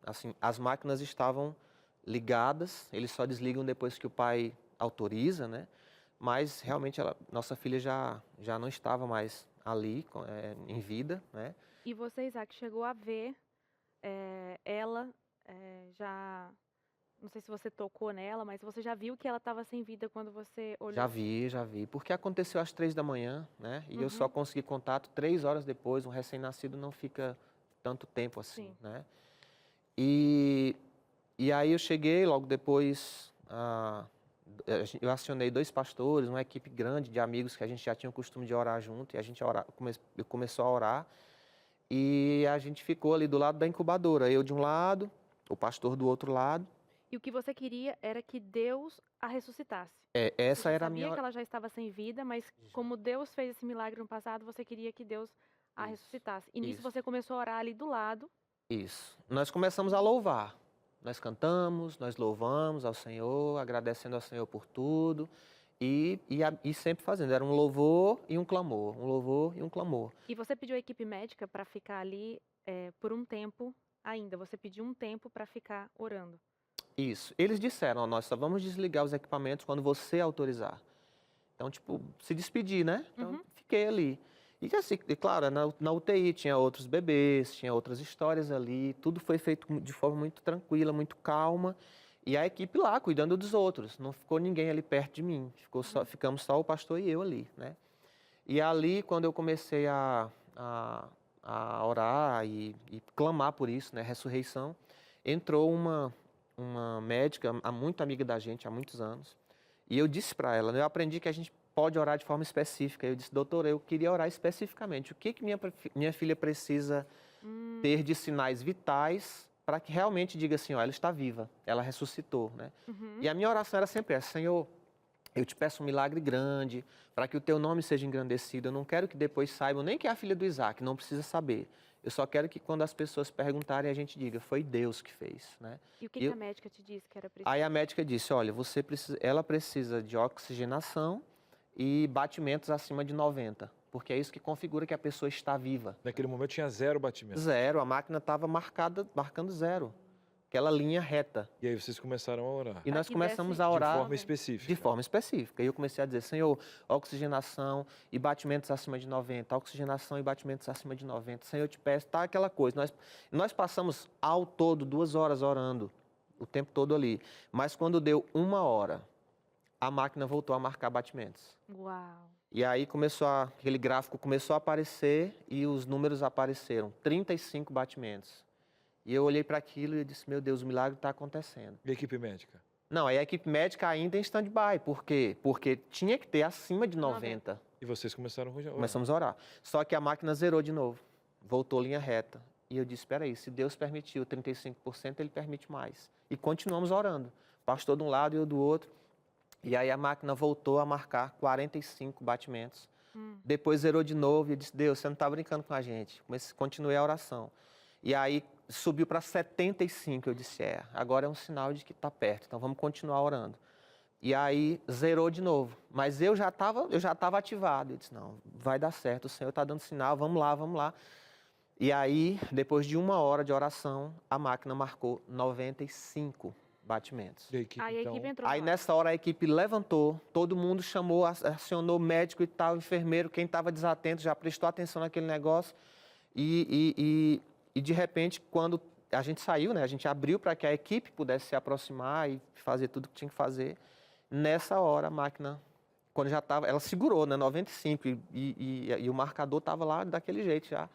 assim, as máquinas estavam ligadas, eles só desligam depois que o pai autoriza, né? Mas realmente nossa filha já não estava mais ali, em vida, né? E você, Isaac, chegou a ver ela já. Não sei se você tocou nela, mas você já viu que ela estava sem vida quando você olhou? Já vi. Porque aconteceu às 3 da manhã, né? E eu só consegui contato 3 horas depois. Um recém-nascido não fica tanto tempo assim, Sim. né? E aí eu cheguei, logo depois eu acionei 2 pastores, uma equipe grande de amigos que a gente já tinha o costume de orar junto. E a gente começou a orar. E a gente ficou ali do lado da incubadora. Eu de um lado, o pastor do outro lado. E o que você queria era que Deus a ressuscitasse. Essa Você era a sabia minha... que ela já estava sem vida, mas como Deus fez esse milagre no passado, você queria que Deus a Isso, ressuscitasse. E nisso isso. você começou a orar ali do lado. Isso. Nós começamos a louvar. Nós cantamos, nós louvamos ao Senhor, agradecendo ao Senhor por tudo. E sempre fazendo. Era um louvor e um clamor. Um louvor e um clamor. E você pediu a equipe médica para ficar ali por um tempo ainda. Você pediu um tempo para ficar orando. Isso. Eles disseram, ó, nós só vamos desligar os equipamentos quando você autorizar. Então, tipo, se despedir, né? Então, fiquei ali. E assim, e claro, na UTI tinha outros bebês, tinha outras histórias ali. Tudo foi feito de forma muito tranquila, muito calma. E a equipe lá, cuidando dos outros. Não ficou ninguém ali perto de mim. Ficamos só o pastor e eu ali, né? E ali, quando eu comecei a orar e clamar por isso, né? Ressurreição, entrou uma médica, muito amiga da gente há muitos anos. E eu disse para ela, eu aprendi que a gente pode orar de forma específica. Eu disse, doutora, eu queria orar especificamente. O que minha filha precisa ter de sinais vitais para que realmente diga assim, ó, ela está viva, ela ressuscitou, né? E a minha oração era sempre essa, Senhor, eu te peço um milagre grande, para que o teu nome seja engrandecido. Eu não quero que depois saibam nem que é a filha do Isaac, não precisa saber. Eu só quero que quando as pessoas perguntarem, a gente diga, foi Deus que fez, né? E o que a médica te disse que era preciso? Aí a médica disse, olha, ela precisa de oxigenação e batimentos acima de 90, porque é isso que configura que a pessoa está viva. Naquele momento tinha 0 batimento. 0, a máquina estava marcando 0, aquela linha reta. E aí vocês começaram a orar. E nós começamos a orar de forma específica. De forma específica. E eu comecei a dizer, Senhor, oxigenação e batimentos acima de 90, oxigenação e batimentos acima de 90. Senhor, eu te peço, tá aquela coisa. Nós passamos ao todo 2 horas orando, o tempo todo ali. Mas quando deu 1 hora, a máquina voltou a marcar batimentos. Uau! E aí aquele gráfico começou a aparecer e os números apareceram, 35 batimentos. E eu olhei para aquilo e disse, meu Deus, o milagre está acontecendo. E a equipe médica? Não, aí a equipe médica ainda em stand-by. Por quê? Porque tinha que ter acima de 90. E vocês começaram a orar? Começamos a orar. Só que a máquina zerou de novo. Voltou linha reta. E eu disse, espera aí, se Deus permitiu 35%, Ele permite mais. E continuamos orando. Pastor de um lado e eu do outro. E aí a máquina voltou a marcar 45 batimentos. Depois zerou de novo e eu disse, Deus, você não está brincando com a gente. Continuei a oração. E aí subiu para 75, eu disse, agora é um sinal de que está perto, então vamos continuar orando. E aí zerou de novo, mas eu já estava ativado, eu disse, não, vai dar certo, o Senhor está dando sinal, vamos lá, vamos lá. E aí, depois de 1 hora de oração, a máquina marcou 95 batimentos. E a equipe, Aí a equipe entrou Aí lá. nessa hora a equipe levantou, todo mundo chamou, acionou médico e tal, enfermeiro, quem estava desatento já prestou atenção naquele negócio. E de repente, quando a gente saiu, né, a gente abriu para que a equipe pudesse se aproximar e fazer tudo o que tinha que fazer. Nessa hora, a máquina, quando já estava, ela segurou, né, 95, e o marcador estava lá daquele jeito já.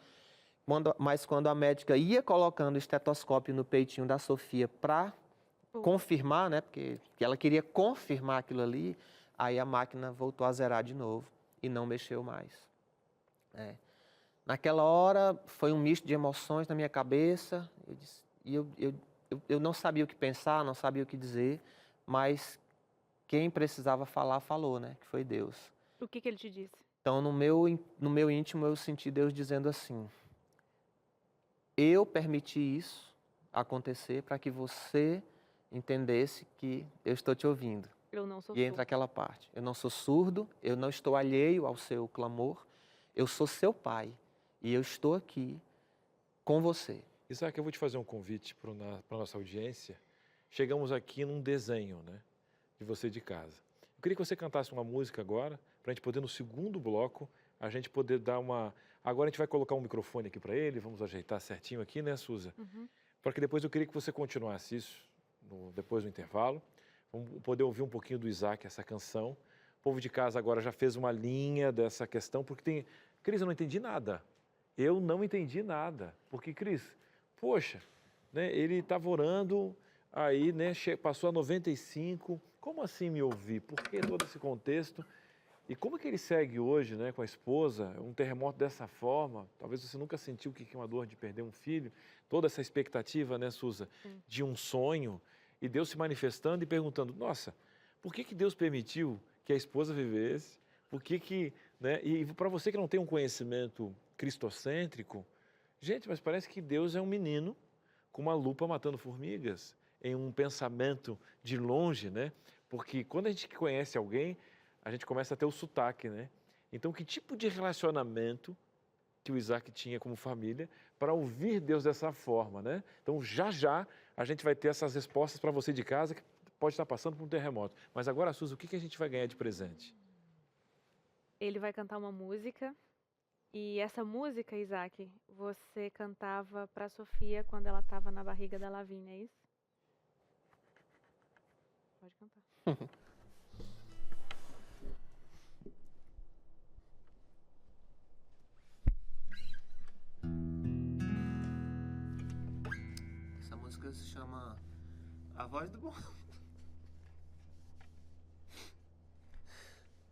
Mas quando a médica ia colocando o estetoscópio no peitinho da Sofia para confirmar, né, porque ela queria confirmar aquilo ali, aí a máquina voltou a zerar de novo e não mexeu mais. Naquela hora, foi um misto de emoções na minha cabeça, eu não sabia o que pensar, não sabia o que dizer, mas quem precisava falar, falou, né? Que foi Deus. O que ele te disse? Então, no meu íntimo, eu senti Deus dizendo assim: eu permiti isso acontecer para que você entendesse que eu estou te ouvindo. Eu não sou E entra aquela parte. Eu não sou surdo, eu não estou alheio ao seu clamor, eu sou seu pai e eu estou aqui com você. Isaac, eu vou te fazer um convite para a nossa audiência. Chegamos aqui num desenho, né, de você de casa. Eu queria que você cantasse uma música agora, para a gente poder, no segundo bloco, a gente poder dar uma... Agora a gente vai colocar um microfone aqui para ele, vamos ajeitar certinho aqui, né, Suza? Uhum. Porque depois eu queria que você continuasse isso, depois do intervalo. Vamos poder ouvir um pouquinho do Isaac, essa canção. O povo de casa agora já fez uma linha dessa questão, porque tem... Cris, eu não entendi nada. Eu não entendi nada. Porque, Cris, poxa, né, ele estava orando, aí né, passou a 95. Como assim me ouvir? Por que todo esse contexto? E como que ele segue hoje, né, com a esposa, um terremoto dessa forma? Talvez você nunca sentiu o que é uma dor de perder um filho. Toda essa expectativa, né, Suza, de um sonho. E Deus se manifestando e perguntando, nossa, por que Deus permitiu que a esposa vivesse? Por que, né? E para você que não tem um conhecimento cristocêntrico, gente, mas parece que Deus é um menino com uma lupa matando formigas, em um pensamento de longe, né? Porque quando a gente conhece alguém, a gente começa a ter o sotaque, né? Então, que tipo de relacionamento que o Isaac tinha como família para ouvir Deus dessa forma, né? Então, já a gente vai ter essas respostas para você de casa que pode estar passando por um terremoto. Mas agora, Suzy, o que a gente vai ganhar de presente? Ele vai cantar uma música. E essa música, Isaac, você cantava para Sofia quando ela estava na barriga da Lavínia, é isso? Pode cantar. Essa música se chama A Voz do Bom...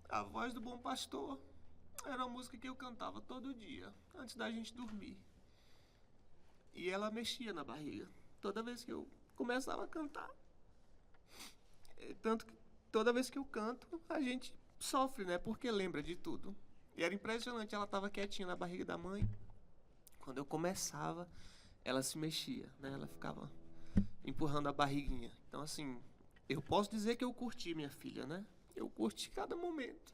A Voz do Bom Pastor. Era uma música que eu cantava todo dia, antes da gente dormir. E ela mexia na barriga, toda vez que eu começava a cantar. Tanto que toda vez que eu canto, a gente sofre, né? Porque lembra de tudo. E era impressionante, ela estava quietinha na barriga da mãe. Quando eu começava, ela se mexia, né? Ela ficava empurrando a barriguinha. Então, assim, eu posso dizer que eu curti minha filha, né? Eu curti cada momento.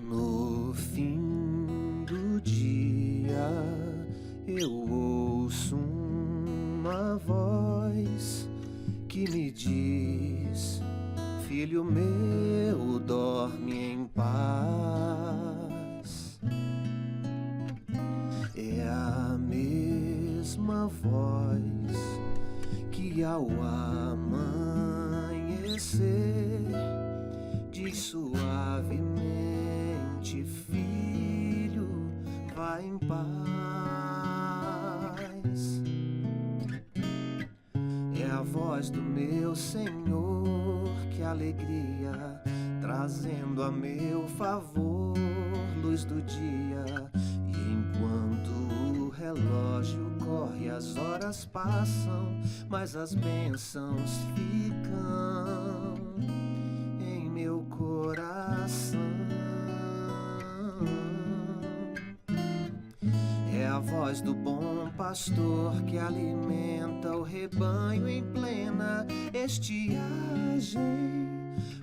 No fim do dia, eu ouço uma voz que me diz: filho meu, dorme em paz. É a mesma voz que ao amanhecer diz suavemente: filho, vai em paz. É a voz do meu Senhor, que alegria, trazendo a meu favor luz do dia. E enquanto o relógio corre, as horas passam, mas as bênçãos ficam em meu coração. É a voz do bom pastor que alimenta o rebanho em plena estiagem,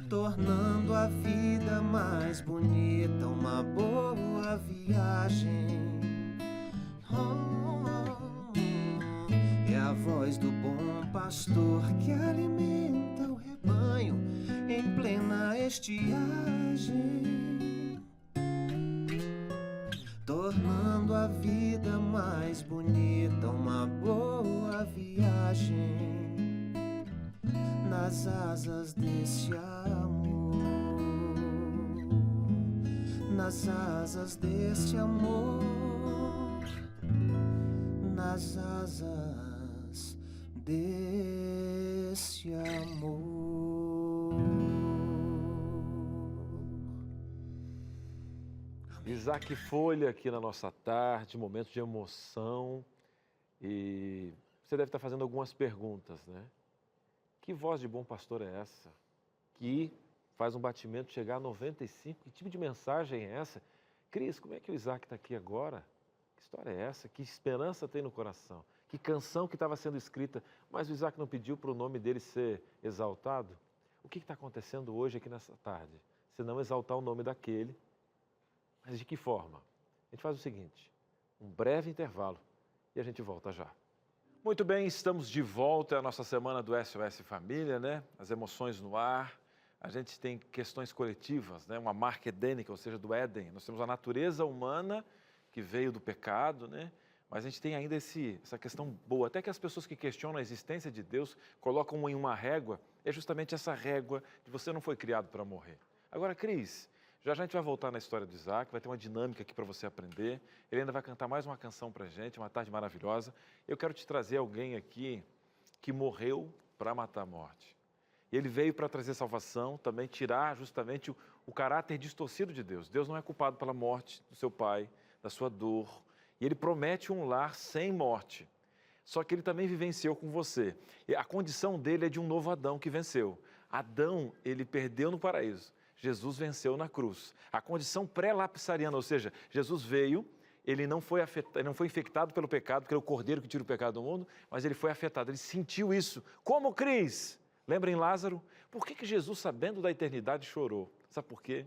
tornando a vida mais bonita, uma boa viagem. É a voz do bom pastor que alimenta o rebanho em plena estiagem, tornando a vida mais bonita, uma boa viagem nas asas desse amor, nas asas desse amor, nas asas desse amor. Isaac Folha aqui na nossa tarde, momento de emoção. E você deve estar fazendo algumas perguntas, né? Que voz de bom pastor é essa? Que faz um batimento chegar a 95? Que tipo de mensagem é essa? Cris, como é que o Isaac está aqui agora? Que história é essa? Que esperança tem no coração? Que canção que estava sendo escrita, mas o Isaac não pediu para o nome dele ser exaltado? O que está acontecendo hoje aqui nessa tarde? Se não exaltar o nome daquele. Mas de que forma? A gente faz o seguinte, um breve intervalo e a gente volta já. Muito bem, estamos de volta à nossa semana do SOS Família, né? As emoções no ar. A gente tem questões coletivas, né? Uma marca edênica, ou seja, do Éden. Nós temos a natureza humana que veio do pecado, né? Mas a gente tem ainda essa questão boa. Até que as pessoas que questionam a existência de Deus colocam em uma régua. É justamente essa régua de você não foi criado para morrer. Agora, Cris, já a gente vai voltar na história do Isaac, vai ter uma dinâmica aqui para você aprender. Ele ainda vai cantar mais uma canção para a gente, uma tarde maravilhosa. Eu quero te trazer alguém aqui que morreu para matar a morte. E ele veio para trazer salvação, também tirar justamente o caráter distorcido de Deus. Deus não é culpado pela morte do seu pai, da sua dor. E ele promete um lar sem morte. Só que ele também vivenciou com você. E a condição dele é de um novo Adão que venceu. Adão, ele perdeu no paraíso. Jesus venceu na cruz. A condição pré-lapsariana, ou seja, Jesus veio, ele não foi infectado pelo pecado, porque é o cordeiro que tira o pecado do mundo, mas ele foi afetado, ele sentiu isso. Como Cris? Lembrem Lázaro? Por que Jesus, sabendo da eternidade, chorou? Sabe por quê?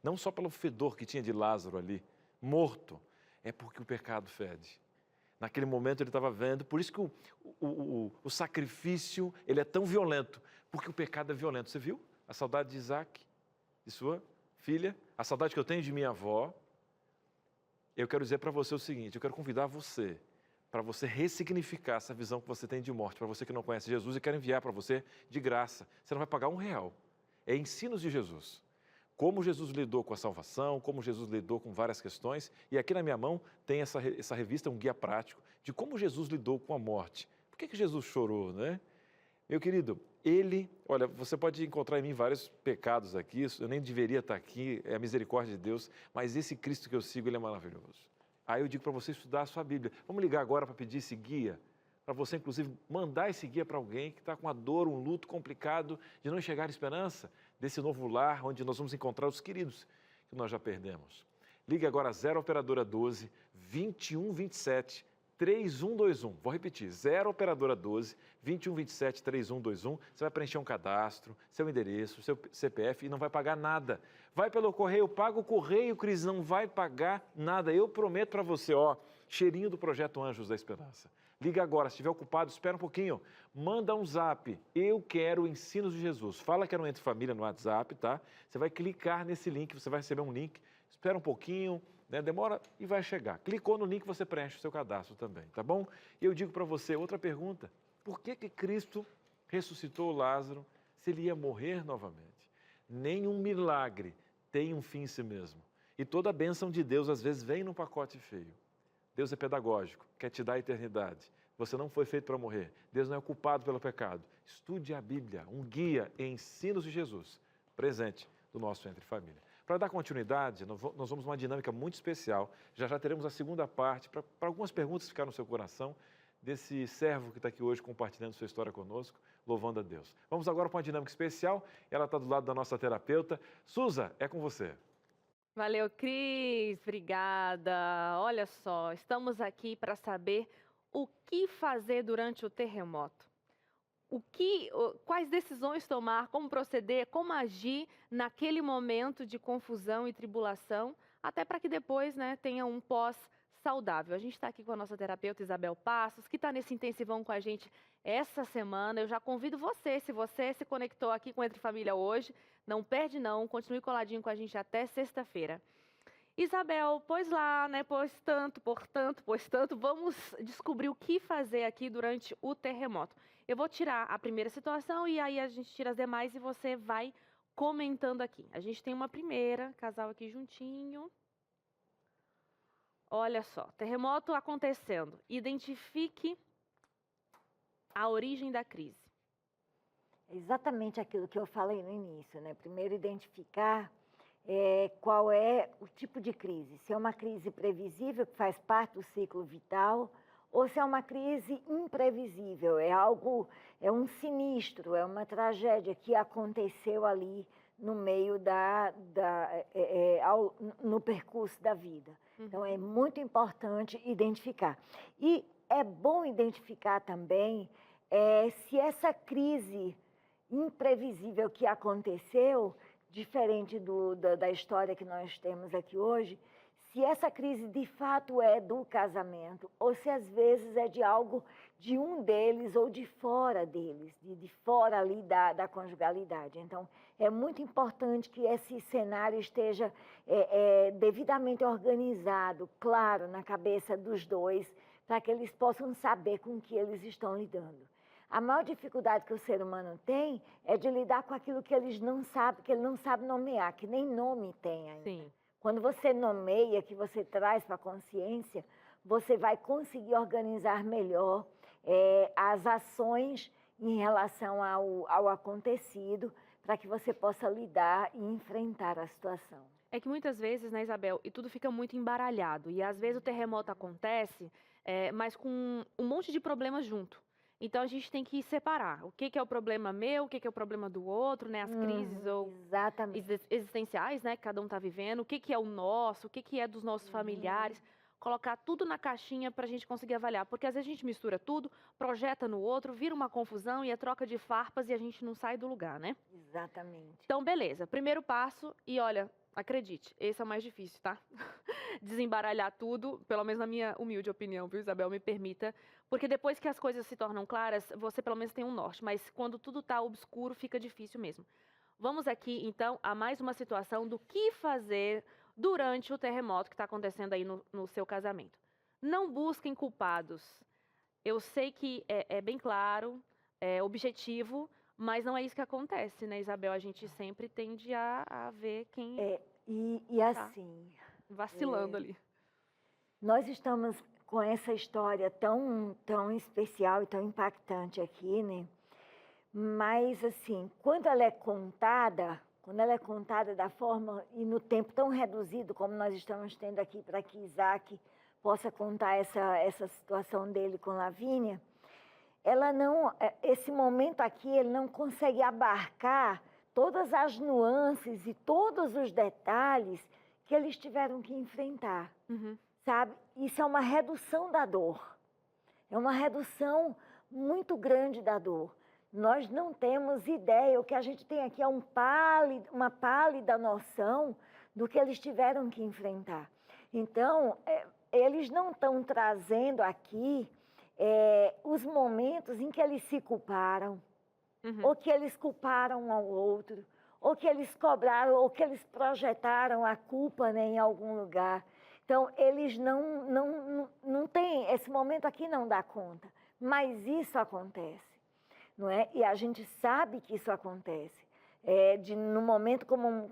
Não só pelo fedor que tinha de Lázaro ali, morto, é porque o pecado fede. Naquele momento ele estava vendo, por isso que o sacrifício ele é tão violento, porque o pecado é violento. Você viu a saudade de Isaac? De sua filha, a saudade que eu tenho de minha avó. Eu quero dizer para você o seguinte, eu quero convidar você, para você ressignificar essa visão que você tem de morte, para você que não conhece Jesus, eu quero enviar para você de graça. Você não vai pagar R$1. É ensinos de Jesus. Como Jesus lidou com a salvação, como Jesus lidou com várias questões. E aqui na minha mão tem essa revista, um guia prático, de como Jesus lidou com a morte. Por que Jesus chorou, né? Meu querido, olha, você pode encontrar em mim vários pecados aqui, eu nem deveria estar aqui, é a misericórdia de Deus, mas esse Cristo que eu sigo, ele é maravilhoso. Aí eu digo para você estudar a sua Bíblia. Vamos ligar agora para pedir esse guia, para você, inclusive, mandar esse guia para alguém que está com uma dor, um luto complicado, de não enxergar a esperança desse novo lar, onde nós vamos encontrar os queridos que nós já perdemos. Ligue agora 0 Operadora 12 2127 3121. Vou repetir, 0 Operadora 12 2127 3121. Você vai preencher um cadastro, seu endereço, seu CPF e não vai pagar nada. Vai pelo correio, paga o correio, Cris, não vai pagar nada. Eu prometo para você, cheirinho do projeto Anjos da Esperança. Liga agora, se estiver ocupado, espera um pouquinho. Manda um zap, eu quero ensinos de Jesus. Fala que era um Entre Família no WhatsApp, tá? Você vai clicar nesse link, você vai receber um link. Espera um pouquinho, né? Demora e vai chegar. Clicou no link, você preenche o seu cadastro também, tá bom? E eu digo para você, outra pergunta. Por que Cristo ressuscitou Lázaro se ele ia morrer novamente? Nenhum milagre tem um fim em si mesmo. E toda a bênção de Deus, às vezes, vem num pacote feio. Deus é pedagógico, quer te dar a eternidade. Você não foi feito para morrer. Deus não é culpado pelo pecado. Estude a Bíblia, um guia em ensinos de Jesus, presente do nosso Entre Família. Para dar continuidade, nós vamos uma dinâmica muito especial. Já teremos a segunda parte, para algumas perguntas ficar no seu coração, desse servo que está aqui hoje compartilhando sua história conosco, louvando a Deus. Vamos agora para uma dinâmica especial. Ela está do lado da nossa terapeuta. Suza, é com você. Valeu, Cris, obrigada. Olha só, estamos aqui para saber o que fazer durante o terremoto. Quais decisões tomar, como proceder, como agir naquele momento de confusão e tribulação, até para que depois, né, tenha um pós-saudável. A gente está aqui com a nossa terapeuta Isabel Passos, que está nesse intensivão com a gente essa semana. Eu já convido você, se você se conectou aqui com Entre Família hoje, não perde não, continue coladinho com a gente até sexta-feira. Isabel, pois lá, né, pois tanto, vamos descobrir o que fazer aqui durante o terremoto. Eu vou tirar a primeira situação e aí a gente tira as demais e você vai comentando aqui. A gente tem uma primeira, casal aqui juntinho. Olha só, terremoto acontecendo. Identifique a origem da crise. É exatamente aquilo que eu falei no início, né? Primeiro identificar qual é o tipo de crise. Se é uma crise previsível, que faz parte do ciclo vital, ou se é uma crise imprevisível, é um sinistro, é uma tragédia que aconteceu ali no meio no percurso da vida. Então, é muito importante identificar. E é bom identificar também se essa crise imprevisível que aconteceu, diferente da história que nós temos aqui hoje, se essa crise de fato é do casamento, ou se às vezes é de algo de um deles ou de fora deles, de fora ali da conjugalidade. Então, é muito importante que esse cenário esteja devidamente organizado, claro, na cabeça dos dois, para que eles possam saber com o que eles estão lidando. A maior dificuldade que o ser humano tem é de lidar com aquilo que ele não sabe nomear, que nem nome tem ainda. Sim. Quando você nomeia, que você traz para a consciência, você vai conseguir organizar melhor as ações em relação ao acontecido, para que você possa lidar e enfrentar a situação. É que muitas vezes, né, Isabel, e tudo fica muito embaralhado. E às vezes o terremoto acontece, mas com um monte de problemas junto. Então a gente tem que separar o que é o problema meu, o que é o problema do outro, né? As crises ou existenciais, né? Que cada um está vivendo, o que é o nosso, o que é dos nossos familiares. Colocar tudo na caixinha para a gente conseguir avaliar. Porque às vezes a gente mistura tudo, projeta no outro, vira uma confusão e é troca de farpas e a gente não sai do lugar, né? Exatamente. Então, beleza. Primeiro passo e olha, acredite, esse é o mais difícil, tá? Desembaralhar tudo, pelo menos na minha humilde opinião, viu, Isabel? Me permita. Porque depois que as coisas se tornam claras, você pelo menos tem um norte. Mas quando tudo tá obscuro, fica difícil mesmo. Vamos aqui, então, a mais uma situação do que fazer durante o terremoto que está acontecendo aí no seu casamento. Não busquem culpados. Eu sei que é bem claro, é objetivo, mas não é isso que acontece, né, Isabel? A gente sempre tende a ver quem assim, vacilando ali. Nós estamos com essa história tão especial e tão impactante aqui, né? Mas, assim, quando ela é contada da forma e no tempo tão reduzido como nós estamos tendo aqui, para que Isaac possa contar essa situação dele com Lavínia, esse momento aqui, ele não consegue abarcar todas as nuances e todos os detalhes que eles tiveram que enfrentar, sabe? Isso é uma redução da dor, é uma redução muito grande da dor. Nós não temos ideia, o que a gente tem aqui é uma pálida noção do que eles tiveram que enfrentar. Então, eles não estão trazendo aqui os momentos em que eles se culparam, ou que eles culparam um ao outro, ou que eles cobraram, ou que eles projetaram a culpa, né, em algum lugar. Então, eles não têm, esse momento aqui não dá conta, mas isso acontece. Não é? E a gente sabe que isso acontece. Num momento como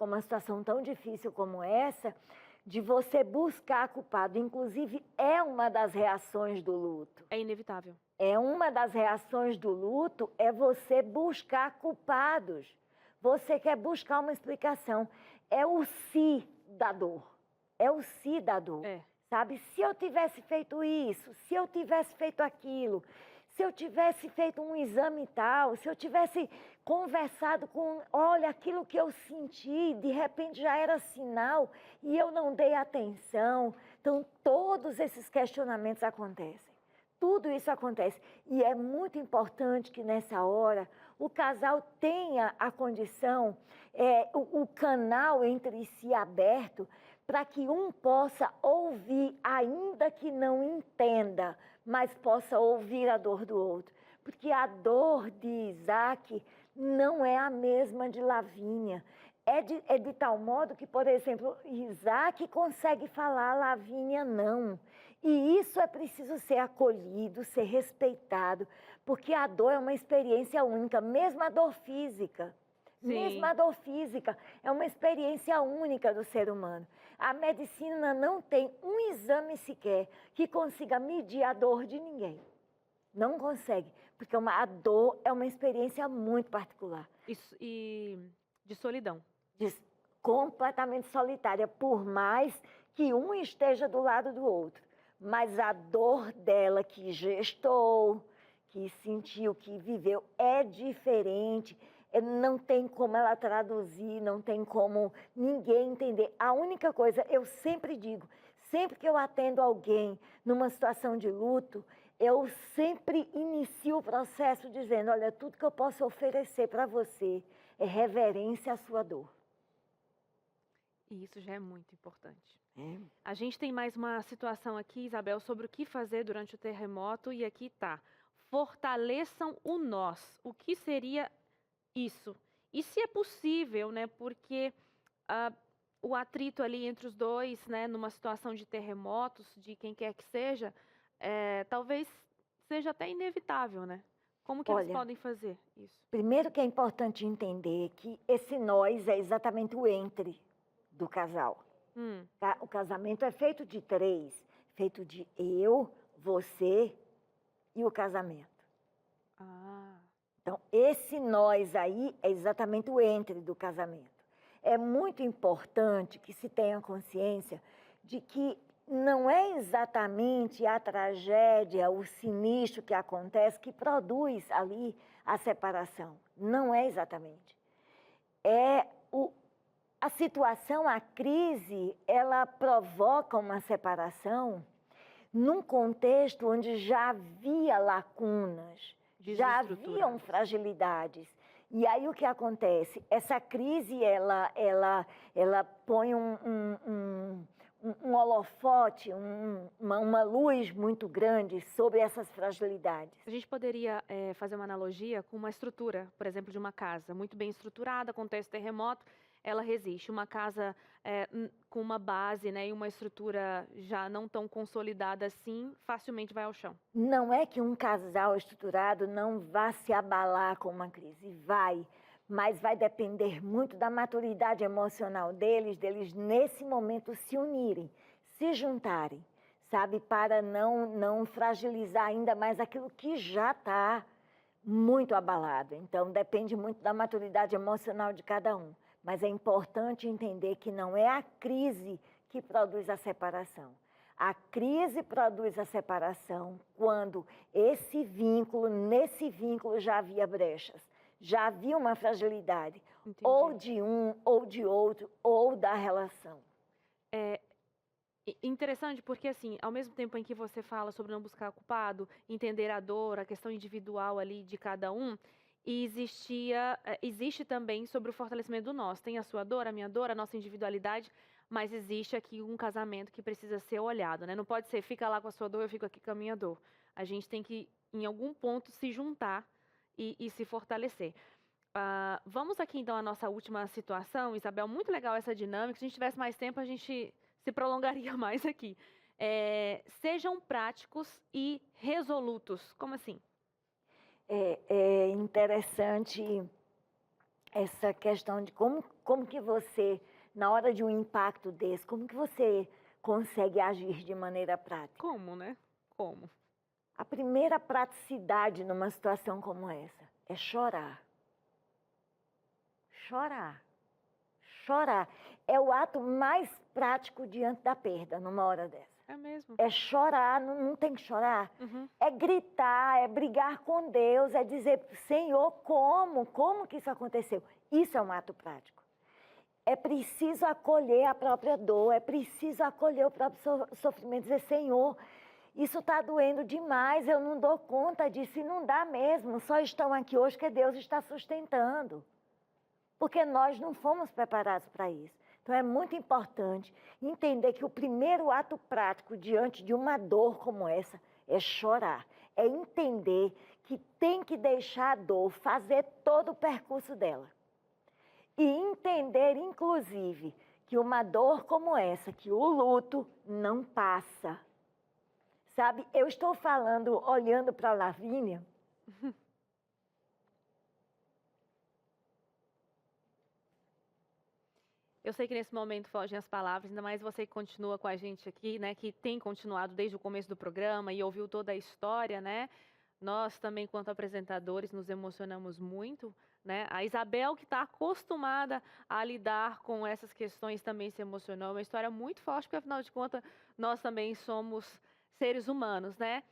uma situação tão difícil como essa, de você buscar culpado. Inclusive, é uma das reações do luto. É inevitável. Uma das reações do luto é você buscar culpados. Você quer buscar uma explicação. É o si da dor. É o si da dor. Sabe? Se eu tivesse feito isso, se eu tivesse feito aquilo, se eu tivesse feito um exame tal, se eu tivesse conversado olha, aquilo que eu senti, de repente já era sinal e eu não dei atenção. Então, todos esses questionamentos acontecem. Tudo isso acontece. E é muito importante que nessa hora o casal tenha a condição, o canal entre si aberto, para que um possa ouvir, ainda que não entenda, mas possa ouvir a dor do outro. Porque a dor de Isaac não é a mesma de Lavínia. É de tal modo que, por exemplo, Isaac consegue falar, Lavínia não. E isso é preciso ser acolhido, ser respeitado, porque a dor é uma experiência única, mesmo a dor física. Sim. Mesmo a dor física é uma experiência única do ser humano. A medicina não tem um exame sequer que consiga medir a dor de ninguém. Não consegue, porque a dor é uma experiência muito particular. Isso, e de solidão. completamente solitária, por mais que um esteja do lado do outro. Mas a dor dela que gestou, que sentiu, que viveu, é diferente. Não tem como ela traduzir, não tem como ninguém entender. A única coisa, eu sempre digo, sempre que eu atendo alguém numa situação de luto, eu sempre inicio o processo dizendo, olha, tudo que eu posso oferecer para você é reverência à sua dor. E isso já é muito importante. É. A gente tem mais uma situação aqui, Isabel, sobre o que fazer durante o terremoto, e aqui tá. Fortaleçam o nós. O que seria isso? E se é possível, né? Porque o atrito ali entre os dois, né? Numa situação de terremotos, de quem quer que seja, talvez seja até inevitável, né? Como que eles Olha, podem fazer isso? primeiro que é importante entender que esse nós é exatamente o entre do casal. O casamento é feito de 3, feito de eu, você e o casamento. Então, esse nós aí é exatamente o entre do casamento. É muito importante que se tenha consciência de que não é exatamente a tragédia, o sinistro que acontece que produz ali a separação. Não é exatamente. A situação, a crise, ela provoca uma separação num contexto onde já havia lacunas, já haviam fragilidades. E aí o que acontece? Essa crise, ela põe um holofote, uma luz muito grande sobre essas fragilidades. A gente poderia fazer uma analogia com uma estrutura, por exemplo, de uma casa muito bem estruturada, acontece terremoto, ela resiste. Uma casa com uma base, né, e uma estrutura já não tão consolidada assim, facilmente vai ao chão. Não é que um casal estruturado não vá se abalar com uma crise, vai, mas vai depender muito da maturidade emocional deles nesse momento se unirem, se juntarem, sabe, para não fragilizar ainda mais aquilo que já está muito abalado. Então, depende muito da maturidade emocional de cada um. Mas é importante entender que não é a crise que produz a separação. A crise produz a separação quando nesse vínculo já havia brechas, já havia uma fragilidade, Entendi. ou de um, ou de outro, ou da relação. É interessante porque, assim, ao mesmo tempo em que você fala sobre não buscar culpado, entender a dor, a questão individual ali de cada um, e existe também sobre o fortalecimento do nós. Tem a sua dor, a minha dor, a nossa individualidade, mas existe aqui um casamento que precisa ser olhado, né? Não pode ser, fica lá com a sua dor, eu fico aqui com a minha dor. A gente tem que, em algum ponto, se juntar e se fortalecer. Vamos aqui, então, à nossa última situação. Isabel, muito legal essa dinâmica. Se a gente tivesse mais tempo, a gente se prolongaria mais aqui. Sejam práticos e resolutos. Como assim? É interessante essa questão de como que você, na hora de um impacto desse, como que você consegue agir de maneira prática? Como, né? Como? A primeira praticidade numa situação como essa é chorar. Chorar. Chorar. É o ato mais prático diante da perda numa hora dessa. É mesmo. É chorar, não tem que chorar. Uhum. É gritar, é brigar com Deus, é dizer, Senhor, como que isso aconteceu? Isso é um ato prático. É preciso acolher a própria dor, é preciso acolher o próprio sofrimento, dizer, Senhor, isso está doendo demais, eu não dou conta disso, e não dá mesmo, só estão aqui hoje que Deus está sustentando. Porque nós não fomos preparados para isso. Então, é muito importante entender que o primeiro ato prático diante de uma dor como essa é chorar. É entender que tem que deixar a dor fazer todo o percurso dela. E entender, inclusive, que uma dor como essa, que o luto não passa. Sabe, eu estou falando, olhando para a Lavínia, Eu sei que nesse momento fogem as palavras, ainda mais você que continua com a gente aqui, né, que tem continuado desde o começo do programa e ouviu toda a história, né? Nós também, quanto apresentadores, nos emocionamos muito né? A Isabel, que está acostumada a lidar com essas questões, também se emocionou. É uma história muito forte, porque afinal de contas, nós também somos seres humanos, né?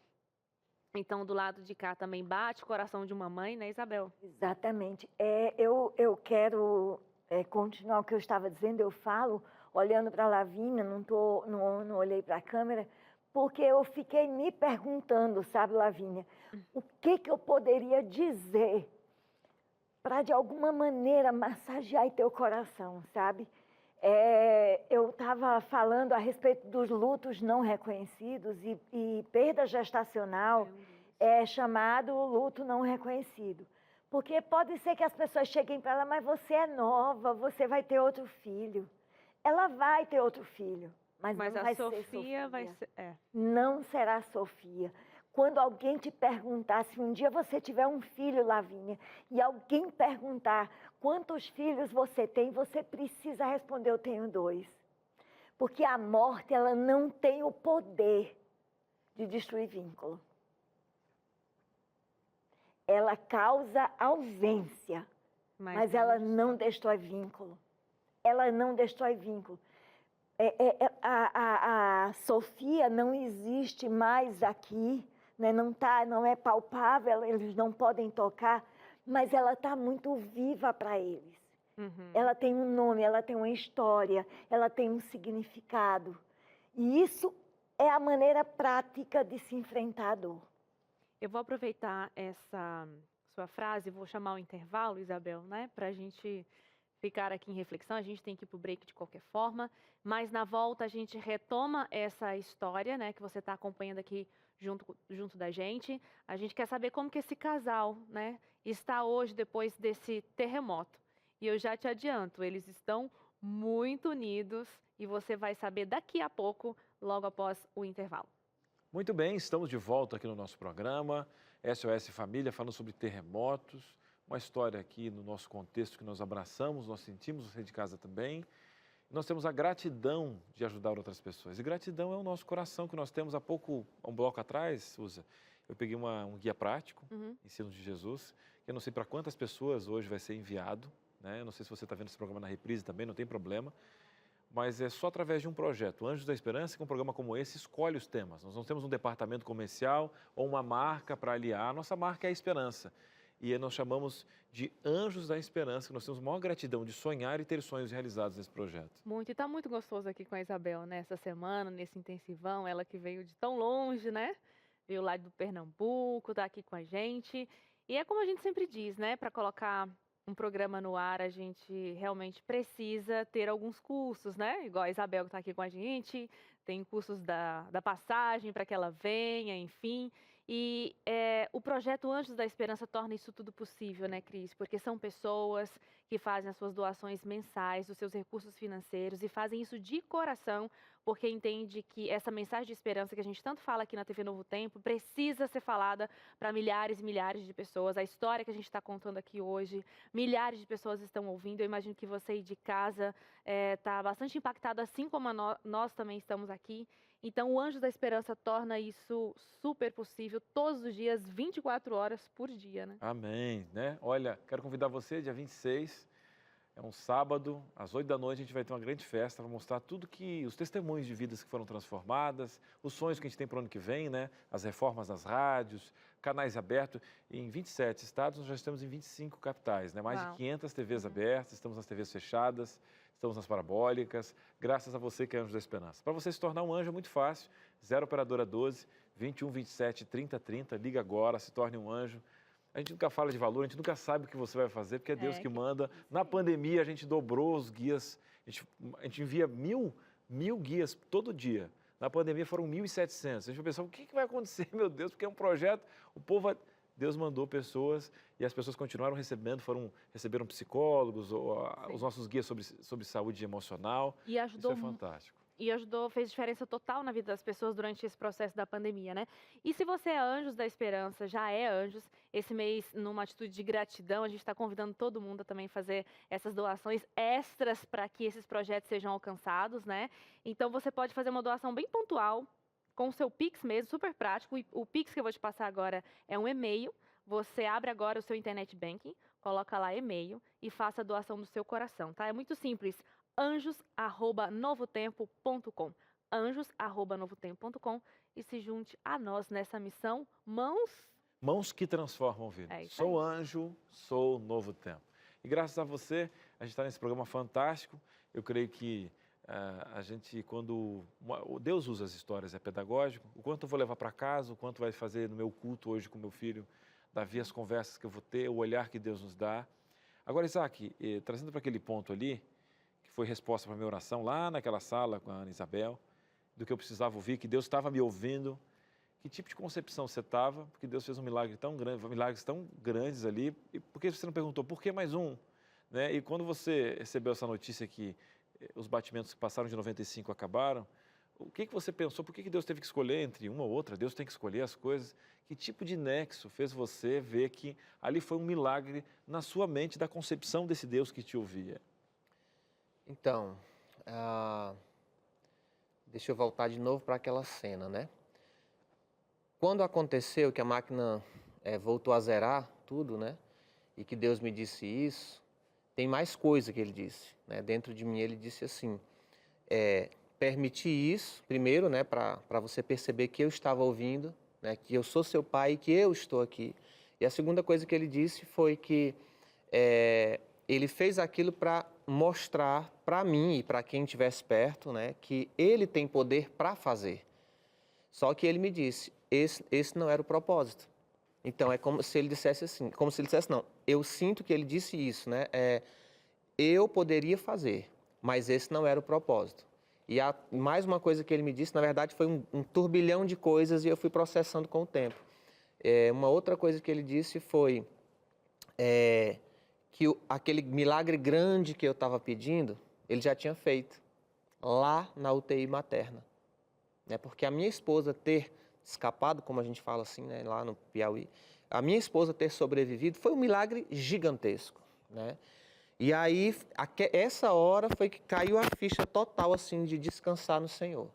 Então, do lado de cá também bate o coração de uma mãe, né, Isabel? Exatamente. Eu quero continuar o que eu estava dizendo, eu falo, olhando para a Lavínia, não olhei para a câmera, porque eu fiquei me perguntando, sabe, Lavínia, o que eu poderia dizer para, de alguma maneira, massagear teu coração, sabe? Eu estava falando a respeito dos lutos não reconhecidos e perda gestacional é chamado luto não reconhecido. Porque pode ser que as pessoas cheguem para ela, mas você é nova, você vai ter outro filho. Ela vai ter outro filho, mas não vai ser Sofia. Vai ser, Não será Sofia. Quando alguém te perguntar, se um dia você tiver um filho, Lavínia, e alguém perguntar quantos filhos você tem, você precisa responder, eu tenho 2. Porque a morte, ela não tem o poder de destruir vínculo. Ela causa ausência, mas ela não destrói vínculo. Ela não destrói vínculo. A Sofia não existe mais aqui, né? Não é palpável, eles não podem tocar, mas ela está muito viva para eles. Uhum. Ela tem um nome, ela tem uma história, ela tem um significado. E isso é a maneira prática de se enfrentar a dor. Eu vou aproveitar essa sua frase, vou chamar o intervalo, Isabel, né? Para a gente ficar aqui em reflexão. A gente tem que ir para o break de qualquer forma, mas na volta a gente retoma essa história, né? Que você está acompanhando aqui junto da gente. A gente quer saber como que esse casal, né? Está hoje depois desse terremoto. E eu já te adianto, eles estão muito unidos e você vai saber daqui a pouco, logo após o intervalo. Muito bem, estamos de volta aqui no nosso programa, SOS Família, falando sobre terremotos, uma história aqui no nosso contexto que nós abraçamos, nós sentimos, você de casa também. Nós temos a gratidão de ajudar outras pessoas. E gratidão é o nosso coração que nós temos. Há um bloco atrás, Suza, eu peguei um guia prático, Ensino de Jesus, que eu não sei para quantas pessoas hoje vai ser enviado, né? Eu não sei se você está vendo esse programa na reprise também, não tem problema. Mas é só através de um projeto. Anjos da Esperança, que um programa como esse escolhe os temas. Nós não temos um departamento comercial ou uma marca para aliar. A nossa marca é a esperança. E nós chamamos de Anjos da Esperança, que nós temos maior gratidão de sonhar e ter sonhos realizados nesse projeto. Muito, e está muito gostoso aqui com a Isabel, né? Essa semana, nesse intensivão, ela que veio de tão longe, né? Veio lá do Pernambuco, está aqui com a gente. E é como a gente sempre diz, né? Para colocar um programa no ar, a gente realmente precisa ter alguns cursos, né? Igual a Isabel que está aqui com a gente, tem cursos da passagem para que ela venha, enfim. E o projeto Anjos da Esperança torna isso tudo possível, né, Cris? Porque são pessoas que fazem as suas doações mensais, os seus recursos financeiros e fazem isso de coração, porque entende que essa mensagem de esperança que a gente tanto fala aqui na TV Novo Tempo precisa ser falada para milhares e milhares de pessoas. A história que a gente está contando aqui hoje, milhares de pessoas estão ouvindo. Eu imagino que você aí de casa está bastante impactado, assim como nós também estamos aqui. Então, o Anjos da Esperança torna isso super possível todos os dias, 24 horas por dia, né? Amém, né? Olha, quero convidar você, dia 26, é um sábado, às 8 da noite, a gente vai ter uma grande festa para mostrar tudo os testemunhos de vidas que foram transformadas, os sonhos que a gente tem para o ano que vem, né? As reformas nas rádios, canais abertos. Em 27 estados, nós já estamos em 25 capitais, né? Mais de 500 TVs abertas, estamos nas TVs fechadas, estamos nas parabólicas, graças a você que é Anjo da Esperança. Para você se tornar um anjo é muito fácil, 0 operadora 12 21 27 30 30, liga agora, se torne um anjo. A gente nunca fala de valor, a gente nunca sabe o que você vai fazer, porque é Deus que manda. Na pandemia, a gente dobrou os guias, a gente envia mil guias todo dia. Na pandemia foram 1.700. A gente vai pensar, o que vai acontecer, meu Deus, porque é um projeto, Deus mandou pessoas e as pessoas continuaram receberam psicólogos, os nossos guias sobre saúde emocional. E ajudou, isso é fantástico. E fez diferença total na vida das pessoas durante esse processo da pandemia, né? E se você é Anjos da Esperança, já é Anjos, esse mês, numa atitude de gratidão, a gente está convidando todo mundo a também fazer essas doações extras para que esses projetos sejam alcançados, né? Então, você pode fazer uma doação bem pontual, com o seu Pix mesmo, super prático. O Pix que eu vou te passar agora é um e-mail. Você abre agora o seu Internet Banking, coloca lá e-mail e faça a doação do seu coração, tá? É muito simples, anjos@novotempo.com, anjos@novotempo.com, e se junte a nós nessa missão, Mãos que transformam vidas. Sou anjo, sou novo tempo. E graças a você, a gente está nesse programa fantástico. Eu creio que a gente, quando Deus usa as histórias, é pedagógico. O quanto eu vou levar para casa, o quanto vai fazer no meu culto hoje com meu filho, Davi, as conversas que eu vou ter, o olhar que Deus nos dá. Agora, Isaac, trazendo para aquele ponto ali, que foi resposta para a minha oração lá naquela sala com a Ana Isabel, do que eu precisava ouvir, que Deus estava me ouvindo. Que tipo de concepção você estava? Porque Deus fez um milagre tão grande, milagres tão grandes ali. E por que você não perguntou, por que mais um? Né? E quando você recebeu essa notícia que os batimentos que passaram de 95 acabaram, o que você pensou? Por que Deus teve que escolher entre uma ou outra? Deus tem que escolher as coisas. Que tipo de nexo fez você ver que ali foi um milagre na sua mente da concepção desse Deus que te ouvia? Então, deixa eu voltar de novo para aquela cena, né? Quando aconteceu que a máquina voltou a zerar tudo, né? E que Deus me disse isso, tem mais coisa que ele disse, né? Dentro de mim ele disse assim, permitir isso, primeiro, né? Para você perceber que eu estava ouvindo, né? Que eu sou seu pai e que eu estou aqui. E a segunda coisa que ele disse foi que ele fez aquilo para mostrar para mim e para quem estivesse perto, né? Que ele tem poder para fazer. Só que ele me disse, esse não era o propósito. Então, é como se ele dissesse assim, como se ele dissesse, não, eu sinto que ele disse isso, né? Eu poderia fazer, mas esse não era o propósito. E mais uma coisa que ele me disse, na verdade, foi um turbilhão de coisas e eu fui processando com o tempo. Uma outra coisa que ele disse foi que aquele milagre grande que eu estava pedindo, ele já tinha feito, lá na UTI materna. Porque a minha esposa ter escapado, como a gente fala assim, né, lá no Piauí, a minha esposa ter sobrevivido foi um milagre gigantesco, né? E aí, essa hora foi que caiu a ficha total, assim, de descansar no Senhor.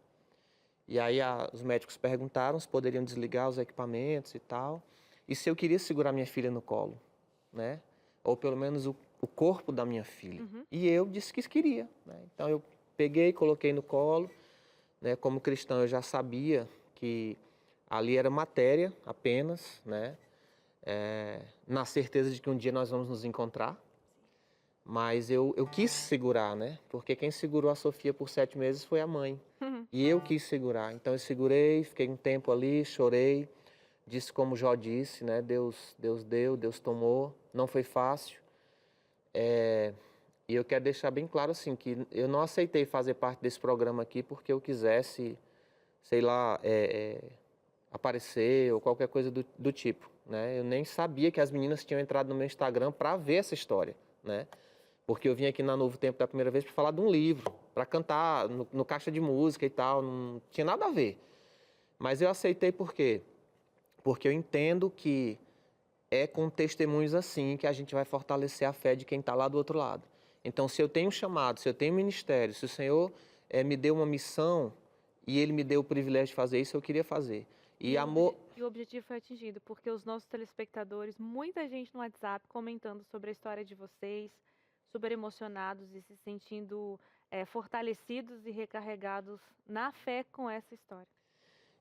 E aí os médicos perguntaram se poderiam desligar os equipamentos e tal, e se eu queria segurar minha filha no colo, né? Ou pelo menos o corpo da minha filha. Uhum. E eu disse que queria, né? Então eu peguei, coloquei no colo, né? Como cristão eu já sabia que ali era matéria apenas, né? Na certeza de que um dia nós vamos nos encontrar. Mas eu quis segurar, né? Porque quem segurou a Sofia por 7 meses foi a mãe. Uhum. E eu quis segurar. Então eu segurei, fiquei um tempo ali, chorei. Disse como Jó disse, né? Deus deu, Deus tomou. Não foi fácil. E eu quero deixar bem claro assim, que eu não aceitei fazer parte desse programa aqui porque eu quisesse, sei lá, aparecer ou qualquer coisa do tipo, né? Eu nem sabia que as meninas tinham entrado no meu Instagram para ver essa história, né? Porque eu vim aqui na Novo Tempo da primeira vez para falar de um livro, para cantar no caixa de música e tal, não tinha nada a ver. Mas eu aceitei por quê? Porque eu entendo que é com testemunhos assim que a gente vai fortalecer a fé de quem está lá do outro lado. Então, se eu tenho um chamado, se eu tenho um ministério, se o Senhor me deu uma missão e Ele me deu o privilégio de fazer isso, eu queria fazer. E o objetivo foi atingido, porque os nossos telespectadores, muita gente no WhatsApp comentando sobre a história de vocês, super emocionados e se sentindo fortalecidos e recarregados na fé com essa história.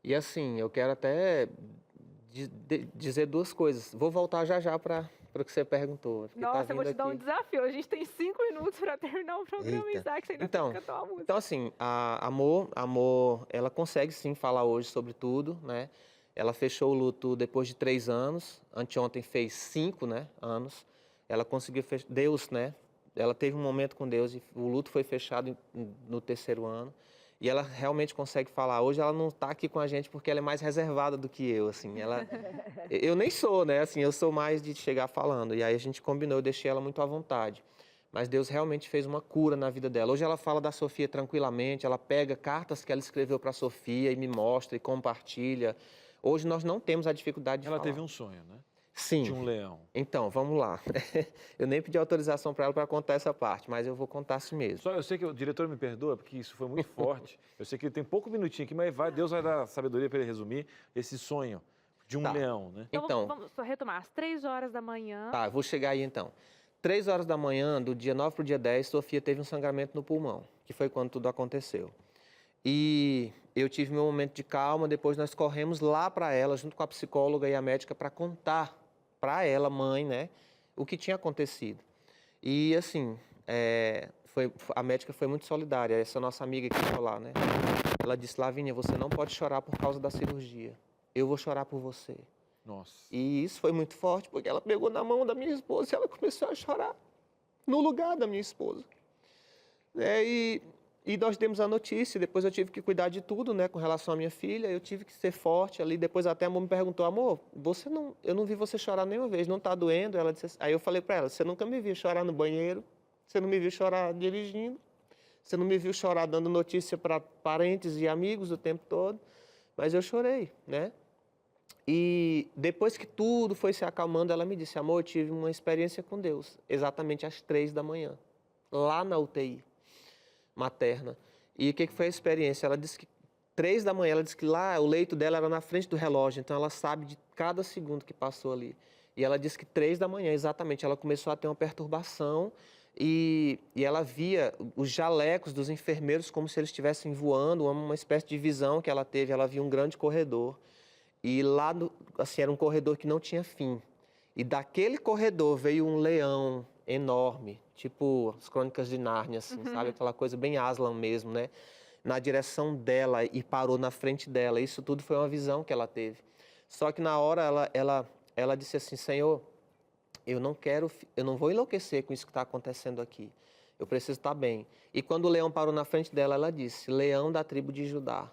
E assim, eu quero até dizer 2 coisas. Vou voltar já para o que você perguntou. Nossa, eu vou te dar um desafio. A gente tem 5 minutos para terminar o programa, Isaac, você ainda tem que cantar uma música. Então assim, a Amor, ela consegue sim falar hoje sobre tudo, né? Ela fechou o luto depois de 3 anos. Anteontem fez 5, né, anos. Ela conseguiu fechar. Deus, né? Ela teve um momento com Deus e o luto foi fechado no 3º ano. E ela realmente consegue falar. Hoje ela não está aqui com a gente porque ela é mais reservada do que eu, assim. Eu nem sou, né? Assim, eu sou mais de chegar falando. E aí a gente combinou, eu deixei ela muito à vontade. Mas Deus realmente fez uma cura na vida dela. Hoje ela fala da Sofia tranquilamente, ela pega cartas que ela escreveu para a Sofia e me mostra e compartilha. Hoje nós não temos a dificuldade de falar. Ela teve um sonho, né? Sim. De um leão. Então, vamos lá. Eu nem pedi autorização para ela para contar essa parte, mas eu vou contar assim mesmo. Só eu sei que o diretor me perdoa, porque isso foi muito forte. Eu sei que ele tem pouco minutinho aqui, mas Deus vai dar sabedoria para ele resumir esse sonho. de um leão, né? Então, vamos só retomar. Às 3 horas da manhã... Tá, eu vou chegar aí então. 3 horas da manhã, do dia 9 para o dia 10, Sofia teve um sangramento no pulmão, que foi quando tudo aconteceu. E eu tive meu momento de calma, depois nós corremos lá para ela, junto com a psicóloga e a médica, para contar para ela, mãe, né, o que tinha acontecido. E assim, a médica foi muito solidária, essa nossa amiga que foi lá, né? Ela disse, Lavínia, você não pode chorar por causa da cirurgia. Eu vou chorar por você. Nossa. E isso foi muito forte, porque ela pegou na mão da minha esposa e ela começou a chorar no lugar da minha esposa. E nós demos a notícia, depois eu tive que cuidar de tudo, né, com relação à minha filha, eu tive que ser forte ali, depois até a amor me perguntou, amor, eu não vi você chorar nenhuma vez, não está doendo? Ela disse, aí eu falei para ela, você nunca me viu chorar no banheiro, você não me viu chorar dirigindo, você não me viu chorar dando notícia para parentes e amigos o tempo todo, mas eu chorei, né? E depois que tudo foi se acalmando, ela me disse, amor, eu tive uma experiência com Deus, exatamente às 3 da manhã, lá na UTI materna. E o que foi a experiência? Ela disse que 3 da manhã, ela disse que lá o leito dela era na frente do relógio, então ela sabe de cada segundo que passou ali. E ela disse que 3 da manhã, exatamente, ela começou a ter uma perturbação e ela via os jalecos dos enfermeiros como se eles estivessem voando, uma espécie de visão que ela teve, ela via um grande corredor. E lá, assim, era um corredor que não tinha fim. E daquele corredor veio um leão enorme, tipo as Crônicas de Nárnia, assim, sabe? Aquela coisa bem Aslan mesmo, né? Na direção dela e parou na frente dela. Isso tudo foi uma visão que ela teve. Só que na hora ela disse assim, Senhor, eu não vou enlouquecer com isso que está acontecendo aqui. Eu preciso estar bem. E quando o leão parou na frente dela, ela disse, leão da tribo de Judá,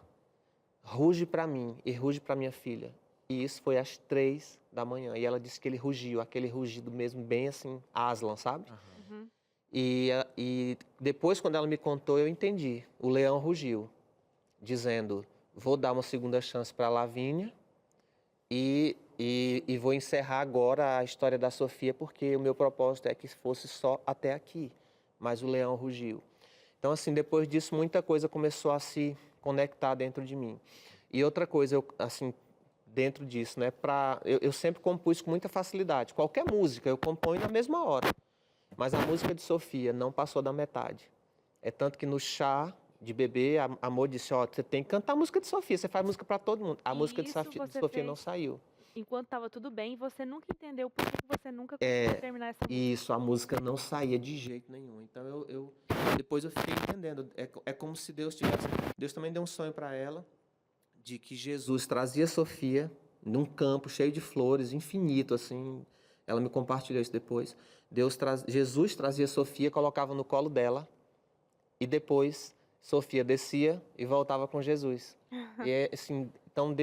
ruge para mim e ruge para minha filha. E isso foi às 3 da manhã. E ela disse que ele rugiu, aquele rugido mesmo, bem assim, Aslan, sabe? Uhum. E depois, quando ela me contou, eu entendi. O leão rugiu, dizendo, vou dar uma segunda chance para a Lavínia e vou encerrar agora a história da Sofia, porque o meu propósito é que fosse só até aqui. Mas o leão rugiu. Então, assim, depois disso, muita coisa começou a se conectar dentro de mim. E outra coisa, dentro disso, né? Eu sempre compus com muita facilidade. Qualquer música eu componho na mesma hora. Mas a música de Sofia não passou da metade. É tanto que no chá de bebê, a Amor disse, ó, você tem que cantar a música de Sofia, você faz música para todo mundo. A música de Sofia não saiu. Enquanto estava tudo bem, você nunca entendeu por que você nunca conseguiu terminar essa música. Isso, a música não saía de jeito nenhum. Então, depois eu fiquei entendendo. É como se Deus tivesse... Deus também deu um sonho para ela, de que Jesus trazia Sofia num campo cheio de flores, infinito, assim. Ela me compartilhou isso depois. Jesus trazia Sofia, colocava no colo dela, e depois Sofia descia e voltava com Jesus. E assim, então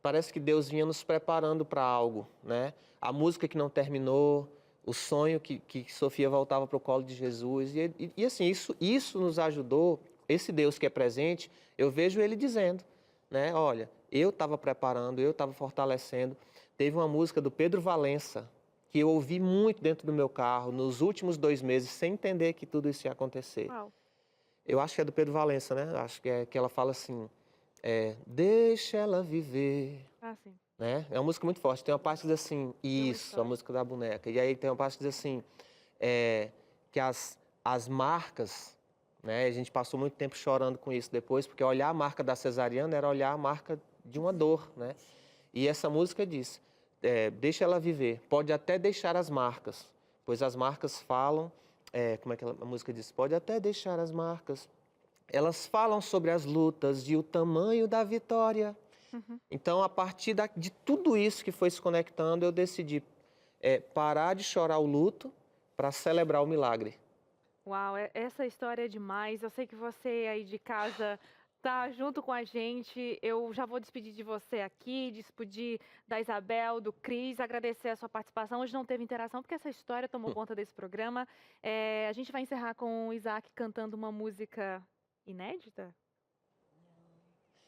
parece que Deus vinha nos preparando para algo, né? A música que não terminou, o sonho que Sofia voltava para o colo de Jesus. E assim, isso nos ajudou, esse Deus que é presente, eu vejo ele dizendo, né? Olha, eu estava preparando, eu estava fortalecendo. Teve uma música do Pedro Valença, que eu ouvi muito dentro do meu carro, nos últimos 2 meses, sem entender que tudo isso ia acontecer. Uau. Eu acho que é do Pedro Valença, né? Acho que ela fala assim, deixa ela viver. Ah, sim. Né? É uma música muito forte. Tem uma parte que diz assim, isso, a música da boneca. E aí tem uma parte que diz assim, que as marcas, né? A gente passou muito tempo chorando com isso depois, porque olhar a marca da cesariana era olhar a marca de uma dor, né? E essa música diz, deixa ela viver, pode até deixar as marcas, pois as marcas falam, como é que a música diz? Pode até deixar as marcas, elas falam sobre as lutas e o tamanho da vitória. Uhum. Então, a partir de tudo isso que foi se conectando, eu decidi parar de chorar o luto para celebrar o milagre. Uau, essa história é demais. Eu sei que você aí de casa tá junto com a gente. Eu já vou despedir de você aqui, despedir da Isabel, do Cris, agradecer a sua participação. Hoje não teve interação porque essa história tomou conta desse programa. A gente vai encerrar com o Isaac cantando uma música inédita?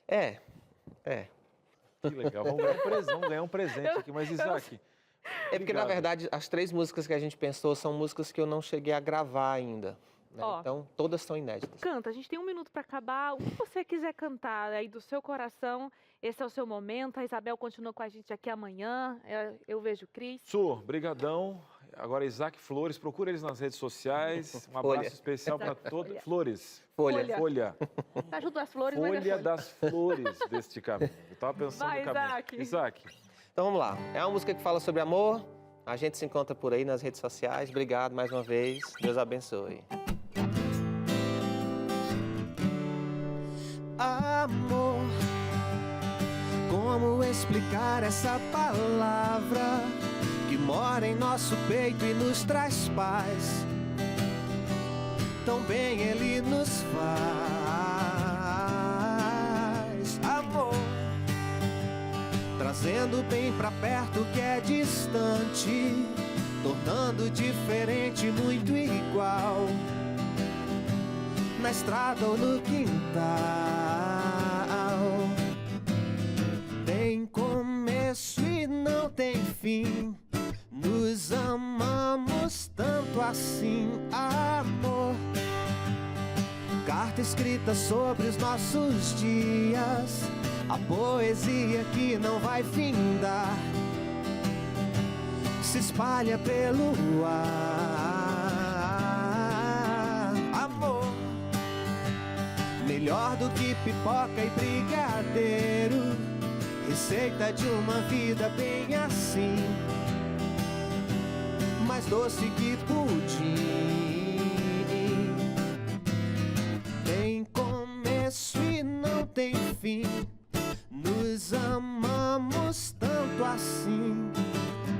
Que legal. Vamos ganhar um presente aqui, mas Isaac... Porque, na verdade, as 3 músicas que a gente pensou são músicas que eu não cheguei a gravar ainda, né? Ó, Então, todas são inéditas. Canta, a gente tem 1 minuto para acabar. O que você quiser cantar aí do seu coração, esse é o seu momento. A Isabel continua com a gente aqui amanhã. Eu vejo o Cris. Su, brigadão. Agora, Isaac Flores, procura eles nas redes sociais. Um abraço especial para todos. Flores. Folha. Ajuda as flores, mas é Folha das flores deste caminho. Eu estava pensando Vai, no caminho. Isaac. Isaac. Então, vamos lá. É uma música que fala sobre amor. A gente se encontra por aí nas redes sociais. Obrigado mais uma vez. Deus abençoe. Amor, como explicar essa palavra que mora em nosso peito e nos traz paz? Tão bem ele nos faz. Amor, trazendo bem pra perto que é distante, tornando diferente muito igual, na estrada ou no quintal. Tem começo e não tem fim, nos amamos tanto assim, amor. Carta escrita sobre os nossos dias, a poesia que não vai findar, se espalha pelo ar. Amor, melhor do que pipoca e brigadeiro, receita de uma vida bem assim, mais doce que pudim. Tem começo e não tem fim, nos amamos tanto assim.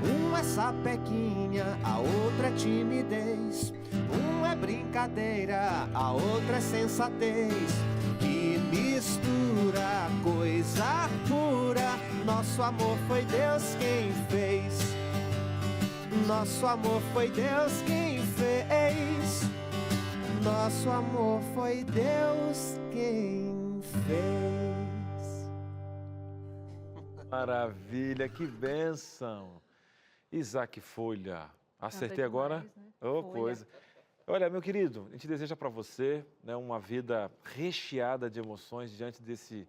Um é sapequinha, a outra é timidez, um é brincadeira, a outra é sensatez, que mistura coisa pura. Nosso amor foi Deus quem fez, nosso amor foi Deus quem fez, nosso amor foi Deus quem fez. Maravilha, que bênção. Isaac Folha. Acertei agora? Demais, né? Ô, Folha. coisa. Olha, meu querido, a gente deseja para você, né, uma vida recheada de emoções diante desse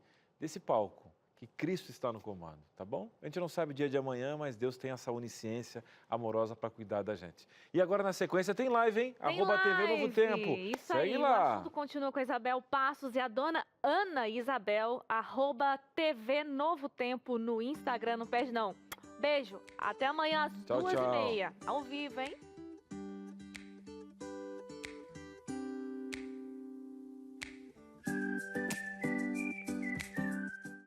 palco, que Cristo está no comando, tá bom? A gente não sabe o dia de amanhã, mas Deus tem essa onisciência amorosa para cuidar da gente. E agora, na sequência, tem live, hein? Tem @TV Novo live. Tempo. Isso Segue aí, lá. o assunto continua com a Isabel Passos e a dona Ana Isabel, @TV Novo Tempo no Instagram, não perde não. Beijo, até amanhã às Tchau, 2h30, ao vivo, hein?